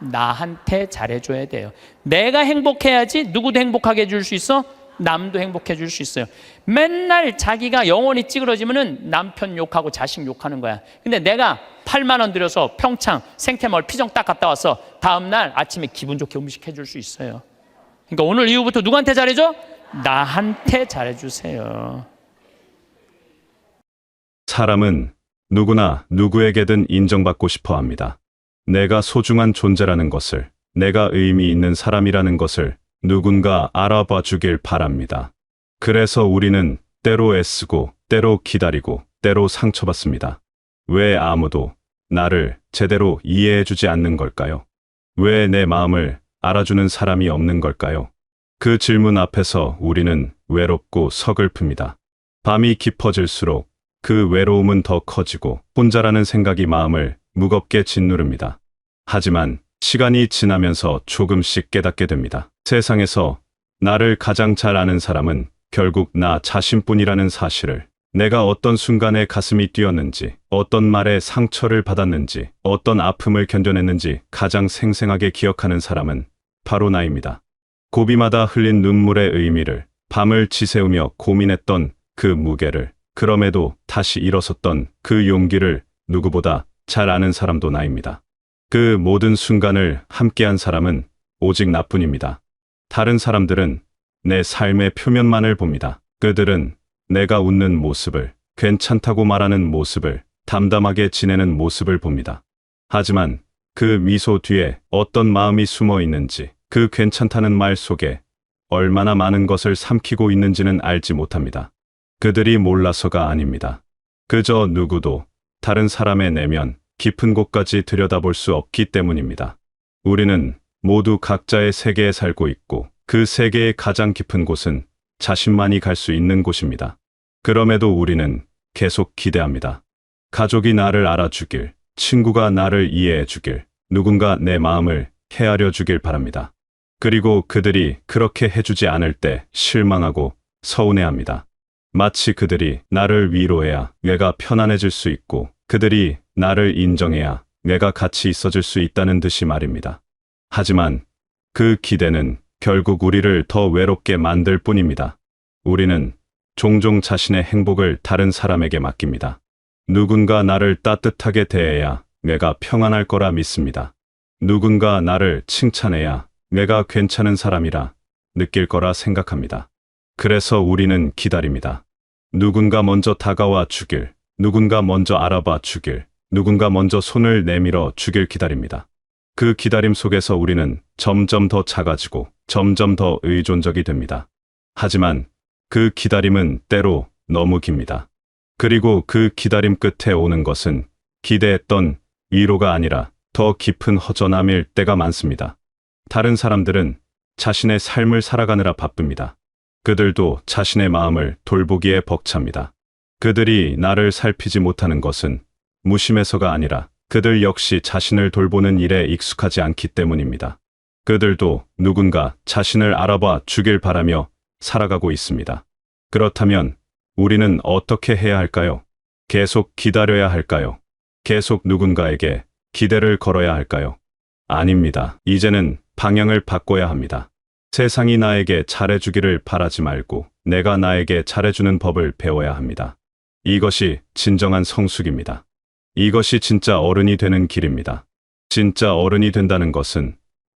나한테 잘해줘야 돼요. 내가 행복해야지 누구도 행복하게 해줄 수 있어, 남도 행복해 줄 수 있어요. 맨날 자기가 영혼이 찌그러지면은 남편 욕하고 자식 욕하는 거야. 근데 내가 8만 원 들여서 평창 생태마을 피정 딱 갔다 와서 다음날 아침에 기분 좋게 음식 해줄 수 있어요. 그러니까 오늘 이후부터 누구한테 잘해줘? 나한테 잘해주세요. 사람은 누구나 누구에게든 인정받고 싶어 합니다. 내가 소중한 존재라는 것을, 내가 의미 있는 사람이라는 것을 누군가 알아봐 주길 바랍니다. 그래서 우리는 때로 애쓰고, 때로 기다리고, 때로 상처받습니다. 왜 아무도 나를 제대로 이해해 주지 않는 걸까요? 왜 내 마음을 알아주는 사람이 없는 걸까요? 그 질문 앞에서 우리는 외롭고 서글픕니다. 밤이 깊어질수록 그 외로움은 더 커지고 혼자라는 생각이 마음을 무겁게 짓누릅니다. 하지만 시간이 지나면서 조금씩 깨닫게 됩니다. 세상에서 나를 가장 잘 아는 사람은 결국 나 자신뿐이라는 사실을, 내가 어떤 순간에 가슴이 뛰었는지, 어떤 말에 상처를 받았는지, 어떤 아픔을 견뎌냈는지 가장 생생하게 기억하는 사람은 바로 나입니다. 고비마다 흘린 눈물의 의미를, 밤을 지새우며 고민했던 그 무게를, 그럼에도 다시 일어섰던 그 용기를 누구보다 잘 아는 사람도 나입니다. 그 모든 순간을 함께한 사람은 오직 나뿐입니다. 다른 사람들은 내 삶의 표면만을 봅니다. 그들은 내가 웃는 모습을, 괜찮다고 말하는 모습을, 담담하게 지내는 모습을 봅니다. 하지만 그 미소 뒤에 어떤 마음이 숨어 있는지, 그 괜찮다는 말 속에 얼마나 많은 것을 삼키고 있는지는 알지 못합니다. 그들이 몰라서가 아닙니다. 그저 누구도 다른 사람의 내면 깊은 곳까지 들여다볼 수 없기 때문입니다. 우리는 모두 각자의 세계에 살고 있고, 그 세계의 가장 깊은 곳은 자신만이 갈 수 있는 곳입니다. 그럼에도 우리는 계속 기대합니다. 가족이 나를 알아주길, 친구가 나를 이해해 주길, 누군가 내 마음을 헤아려 주길 바랍니다. 그리고 그들이 그렇게 해주지 않을 때 실망하고 서운해합니다. 마치 그들이 나를 위로해야 뇌가 편안해질 수 있고, 그들이 나를 인정해야 뇌가 같이 있어줄 수 있다는 듯이 말입니다. 하지만 그 기대는 결국 우리를 더 외롭게 만들 뿐입니다. 우리는 종종 자신의 행복을 다른 사람에게 맡깁니다. 누군가 나를 따뜻하게 대해야 내가 평안할 거라 믿습니다. 누군가 나를 칭찬해야 내가 괜찮은 사람이라 느낄 거라 생각합니다. 그래서 우리는 기다립니다. 누군가 먼저 다가와 주길, 누군가 먼저 알아봐 주길, 누군가 먼저 손을 내밀어 주길 기다립니다. 그 기다림 속에서 우리는 점점 더 작아지고 점점 더 의존적이 됩니다. 하지만 그 기다림은 때로 너무 깁니다. 그리고 그 기다림 끝에 오는 것은 기대했던 위로가 아니라 더 깊은 허전함일 때가 많습니다. 다른 사람들은 자신의 삶을 살아가느라 바쁩니다. 그들도 자신의 마음을 돌보기에 벅찹니다. 그들이 나를 살피지 못하는 것은 무심해서가 아니라 그들 역시 자신을 돌보는 일에 익숙하지 않기 때문입니다. 그들도 누군가 자신을 알아봐 주길 바라며 살아가고 있습니다. 그렇다면 우리는 어떻게 해야 할까요? 계속 기다려야 할까요? 계속 누군가에게 기대를 걸어야 할까요? 아닙니다. 이제는 방향을 바꿔야 합니다. 세상이 나에게 잘해주기를 바라지 말고 내가 나에게 잘해주는 법을 배워야 합니다. 이것이 진정한 성숙입니다. 이것이 진짜 어른이 되는 길입니다. 진짜 어른이 된다는 것은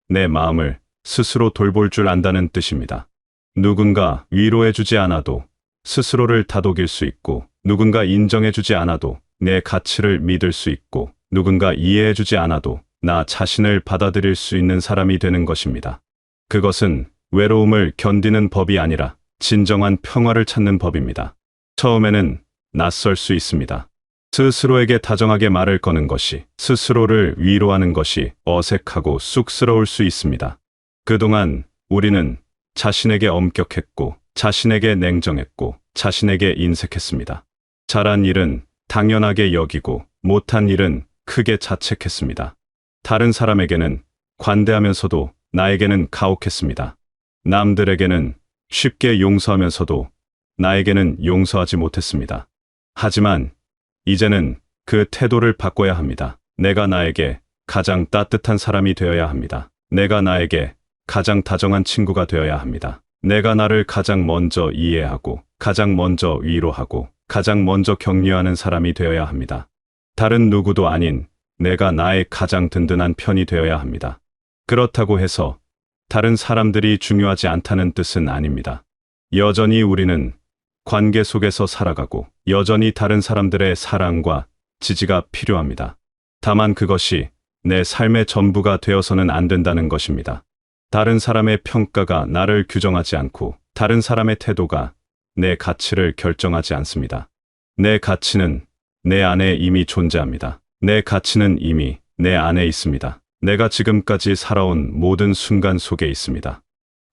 내 마음을 스스로 돌볼 줄 안다는 뜻입니다. 누군가 위로해주지 않아도 스스로를 다독일 수 있고, 누군가 인정해주지 않아도 내 가치를 믿을 수 있고, 누군가 이해해주지 않아도 나 자신을 받아들일 수 있는 사람이 되는 것입니다. 그것은 외로움을 견디는 법이 아니라 진정한 평화를 찾는 법입니다. 처음에는 낯설 수 있습니다. 스스로에게 다정하게 말을 거는 것이, 스스로를 위로하는 것이 어색하고 쑥스러울 수 있습니다. 그동안 우리는 자신에게 엄격했고, 자신에게 냉정했고, 자신에게 인색했습니다. 잘한 일은 당연하게 여기고, 못한 일은 크게 자책했습니다. 다른 사람에게는 관대하면서도 나에게는 가혹했습니다. 남들에게는 쉽게 용서하면서도 나에게는 용서하지 못했습니다. 하지만 이제는 그 태도를 바꿔야 합니다. 내가 나에게 가장 따뜻한 사람이 되어야 합니다. 내가 나에게 가장 다정한 친구가 되어야 합니다. 내가 나를 가장 먼저 이해하고, 가장 먼저 위로하고, 가장 먼저 격려하는 사람이 되어야 합니다. 다른 누구도 아닌 내가 나의 가장 든든한 편이 되어야 합니다. 그렇다고 해서 다른 사람들이 중요하지 않다는 뜻은 아닙니다. 여전히 우리는 관계 속에서 살아가고, 여전히 다른 사람들의 사랑과 지지가 필요합니다. 다만 그것이 내 삶의 전부가 되어서는 안 된다는 것입니다. 다른 사람의 평가가 나를 규정하지 않고, 다른 사람의 태도가 내 가치를 결정하지 않습니다. 내 가치는 내 안에 이미 존재합니다. 내 가치는 이미 내 안에 있습니다. 내가 지금까지 살아온 모든 순간 속에 있습니다.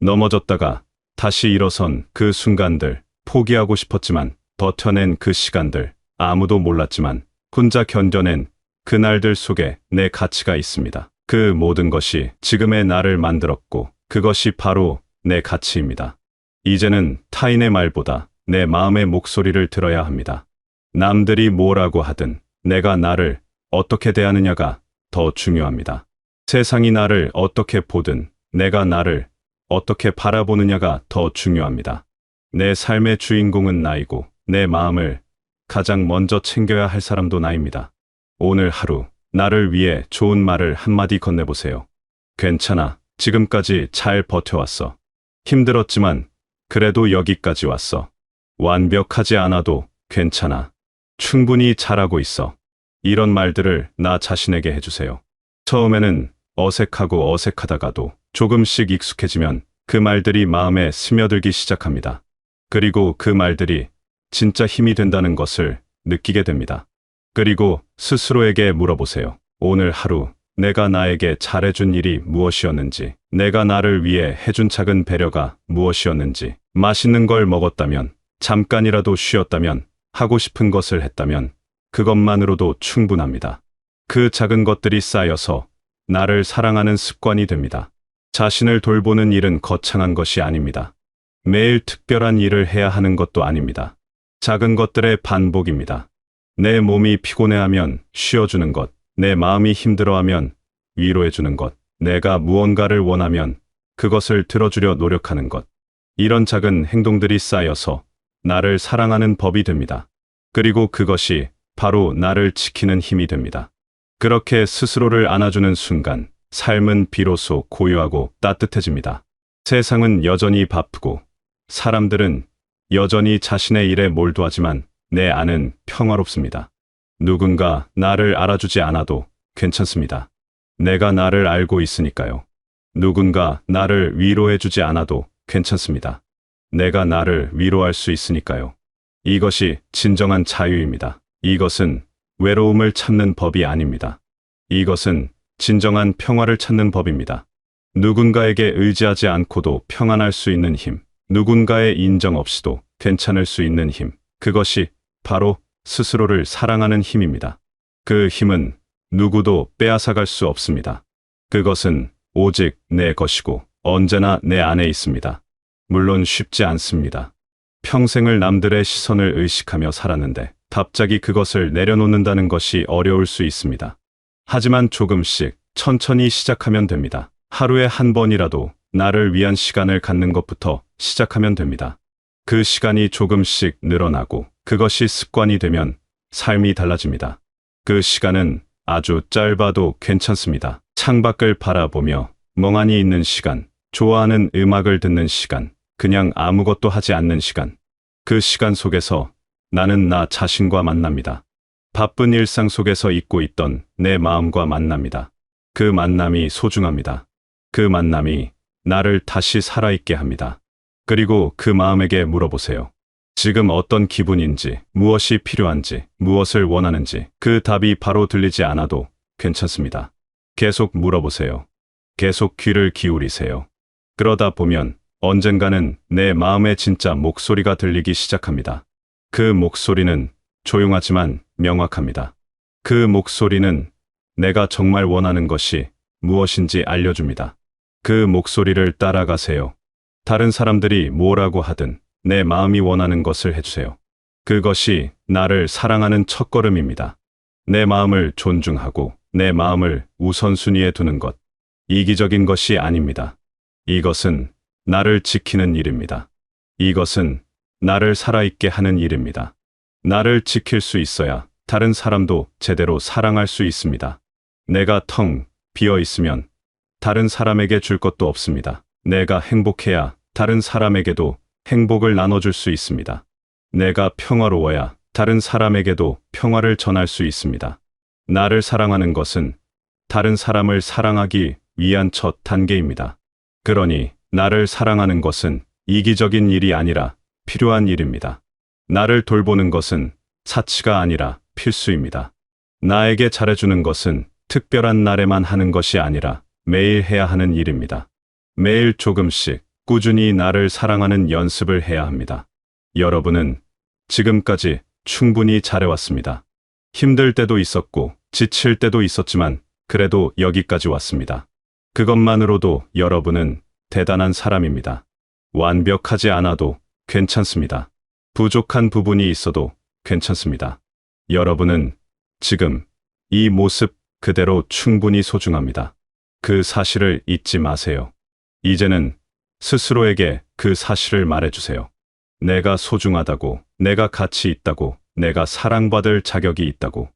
넘어졌다가 다시 일어선 그 순간들, 포기하고 싶었지만 버텨낸 그 시간들, 아무도 몰랐지만 혼자 견뎌낸 그날들 속에 내 가치가 있습니다. 그 모든 것이 지금의 나를 만들었고, 그것이 바로 내 가치입니다. 이제는 타인의 말보다 내 마음의 목소리를 들어야 합니다. 남들이 뭐라고 하든 내가 나를 어떻게 대하느냐가 더 중요합니다. 세상이 나를 어떻게 보든 내가 나를 어떻게 바라보느냐가 더 중요합니다. 내 삶의 주인공은 나이고, 내 마음을 가장 먼저 챙겨야 할 사람도 나입니다. 오늘 하루 나를 위해 좋은 말을 한마디 건네보세요. 괜찮아. 지금까지 잘 버텨왔어. 힘들었지만 그래도 여기까지 왔어. 완벽하지 않아도 괜찮아. 충분히 잘하고 있어. 이런 말들을 나 자신에게 해주세요. 처음에는 어색하고 어색하다가도 조금씩 익숙해지면 그 말들이 마음에 스며들기 시작합니다. 그리고 그 말들이 진짜 힘이 된다는 것을 느끼게 됩니다. 그리고 스스로에게 물어보세요. 오늘 하루 내가 나에게 잘해준 일이 무엇이었는지, 내가 나를 위해 해준 작은 배려가 무엇이었는지, 맛있는 걸 먹었다면, 잠깐이라도 쉬었다면, 하고 싶은 것을 했다면 그것만으로도 충분합니다. 그 작은 것들이 쌓여서 나를 사랑하는 습관이 됩니다. 자신을 돌보는 일은 거창한 것이 아닙니다. 매일 특별한 일을 해야 하는 것도 아닙니다. 작은 것들의 반복입니다. 내 몸이 피곤해하면 쉬어주는 것, 내 마음이 힘들어하면 위로해주는 것, 내가 무언가를 원하면 그것을 들어주려 노력하는 것. 이런 작은 행동들이 쌓여서 나를 사랑하는 법이 됩니다. 그리고 그것이 바로 나를 지키는 힘이 됩니다. 그렇게 스스로를 안아주는 순간 삶은 비로소 고요하고 따뜻해집니다. 세상은 여전히 바쁘고 사람들은 여전히 자신의 일에 몰두하지만 내 안은 평화롭습니다. 누군가 나를 알아주지 않아도 괜찮습니다. 내가 나를 알고 있으니까요. 누군가 나를 위로해주지 않아도 괜찮습니다. 내가 나를 위로할 수 있으니까요. 이것이 진정한 자유입니다. 이것은 외로움을 참는 법이 아닙니다. 이것은 진정한 평화를 찾는 법입니다. 누군가에게 의지하지 않고도 평안할 수 있는 힘, 누군가의 인정 없이도 괜찮을 수 있는 힘, 그것이 바로 스스로를 사랑하는 힘입니다. 그 힘은 누구도 빼앗아갈 수 없습니다. 그것은 오직 내 것이고 언제나 내 안에 있습니다. 물론 쉽지 않습니다. 평생을 남들의 시선을 의식하며 살았는데 갑자기 그것을 내려놓는다는 것이 어려울 수 있습니다. 하지만 조금씩 천천히 시작하면 됩니다. 하루에 한 번이라도 나를 위한 시간을 갖는 것부터 시작하면 됩니다. 그 시간이 조금씩 늘어나고 그것이 습관이 되면 삶이 달라집니다. 그 시간은 아주 짧아도 괜찮습니다. 창밖을 바라보며 멍하니 있는 시간, 좋아하는 음악을 듣는 시간, 그냥 아무것도 하지 않는 시간. 그 시간 속에서 나는 나 자신과 만납니다. 바쁜 일상 속에서 잊고 있던 내 마음과 만납니다. 그 만남이 소중합니다. 그 만남이 나를 다시 살아있게 합니다. 그리고 그 마음에게 물어보세요. 지금 어떤 기분인지, 무엇이 필요한지, 무엇을 원하는지 그 답이 바로 들리지 않아도 괜찮습니다. 계속 물어보세요. 계속 귀를 기울이세요. 그러다 보면 언젠가는 내 마음의 진짜 목소리가 들리기 시작합니다. 그 목소리는 조용하지만 명확합니다. 그 목소리는 내가 정말 원하는 것이 무엇인지 알려줍니다. 그 목소리를 따라가세요. 다른 사람들이 뭐라고 하든 내 마음이 원하는 것을 해주세요. 그것이 나를 사랑하는 첫걸음입니다. 내 마음을 존중하고 내 마음을 우선순위에 두는 것. 이기적인 것이 아닙니다. 이것은 나를 지키는 일입니다. 이것은 나를 살아있게 하는 일입니다. 나를 지킬 수 있어야 다른 사람도 제대로 사랑할 수 있습니다. 내가 텅 비어 있으면 다른 사람에게 줄 것도 없습니다. 내가 행복해야 다른 사람에게도 행복을 나눠줄 수 있습니다. 내가 평화로워야 다른 사람에게도 평화를 전할 수 있습니다. 나를 사랑하는 것은 다른 사람을 사랑하기 위한 첫 단계입니다. 그러니 나를 사랑하는 것은 이기적인 일이 아니라 필요한 일입니다. 나를 돌보는 것은 사치가 아니라 필수입니다. 나에게 잘해주는 것은 특별한 날에만 하는 것이 아니라 매일 해야 하는 일입니다. 매일 조금씩 꾸준히 나를 사랑하는 연습을 해야 합니다. 여러분은 지금까지 충분히 잘해왔습니다. 힘들 때도 있었고 지칠 때도 있었지만 그래도 여기까지 왔습니다. 그것만으로도 여러분은 대단한 사람입니다. 완벽하지 않아도 괜찮습니다. 부족한 부분이 있어도 괜찮습니다. 여러분은 지금 이 모습 그대로 충분히 소중합니다. 그 사실을 잊지 마세요. 이제는 스스로에게 그 사실을 말해주세요. 내가 소중하다고, 내가 가치 있다고, 내가 사랑받을 자격이 있다고.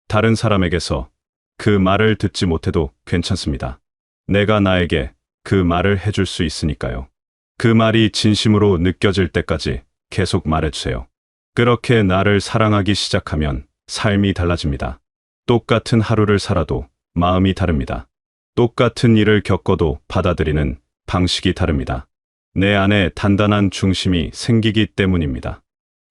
다른 사람에게서 그 말을 듣지 못해도 괜찮습니다. 내가 나에게 그 말을 해줄 수 있으니까요. 그 말이 진심으로 느껴질 때까지 계속 말해주세요. 그렇게 나를 사랑하기 시작하면 삶이 달라집니다. 똑같은 하루를 살아도 마음이 다릅니다. 똑같은 일을 겪어도 받아들이는 방식이 다릅니다. 내 안에 단단한 중심이 생기기 때문입니다.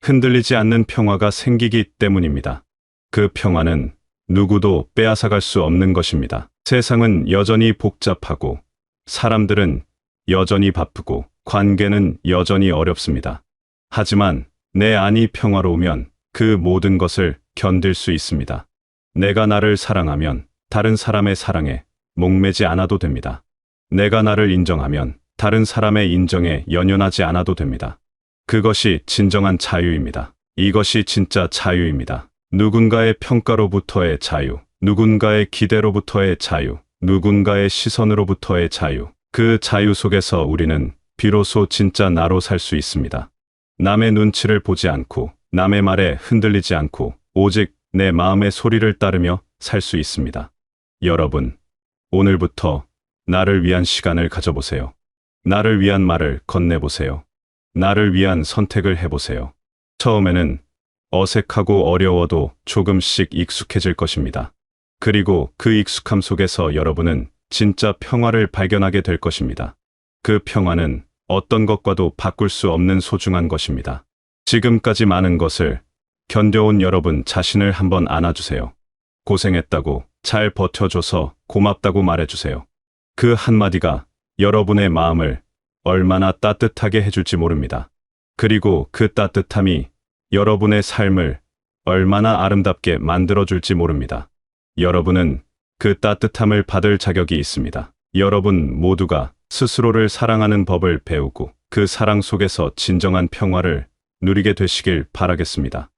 흔들리지 않는 평화가 생기기 때문입니다. 그 평화는 누구도 빼앗아갈 수 없는 것입니다. 세상은 여전히 복잡하고 사람들은 여전히 바쁘고 관계는 여전히 어렵습니다. 하지만 내 안이 평화로우면 그 모든 것을 견딜 수 있습니다. 내가 나를 사랑하면 다른 사람의 사랑에 목매지 않아도 됩니다. 내가 나를 인정하면 다른 사람의 인정에 연연하지 않아도 됩니다. 그것이 진정한 자유입니다. 이것이 진짜 자유입니다. 누군가의 평가로부터의 자유, 누군가의 기대로부터의 자유, 누군가의 시선으로부터의 자유. 그 자유 속에서 우리는 비로소 진짜 나로 살 수 있습니다. 남의 눈치를 보지 않고, 남의 말에 흔들리지 않고, 오직 내 마음의 소리를 따르며 살 수 있습니다. 여러분, 오늘부터 나를 위한 시간을 가져보세요. 나를 위한 말을 건네보세요. 나를 위한 선택을 해보세요. 처음에는 어색하고 어려워도 조금씩 익숙해질 것입니다. 그리고 그 익숙함 속에서 여러분은 진짜 평화를 발견하게 될 것입니다. 그 평화는 어떤 것과도 바꿀 수 없는 소중한 것입니다. 지금까지 많은 것을 견뎌온 여러분 자신을 한번 안아주세요. 고생했다고, 잘 버텨줘서 고맙다고 말해주세요. 그 한마디가 여러분의 마음을 얼마나 따뜻하게 해줄지 모릅니다. 그리고 그 따뜻함이 여러분의 삶을 얼마나 아름답게 만들어줄지 모릅니다. 여러분은 그 따뜻함을 받을 자격이 있습니다. 여러분 모두가 스스로를 사랑하는 법을 배우고 그 사랑 속에서 진정한 평화를 누리게 되시길 바라겠습니다.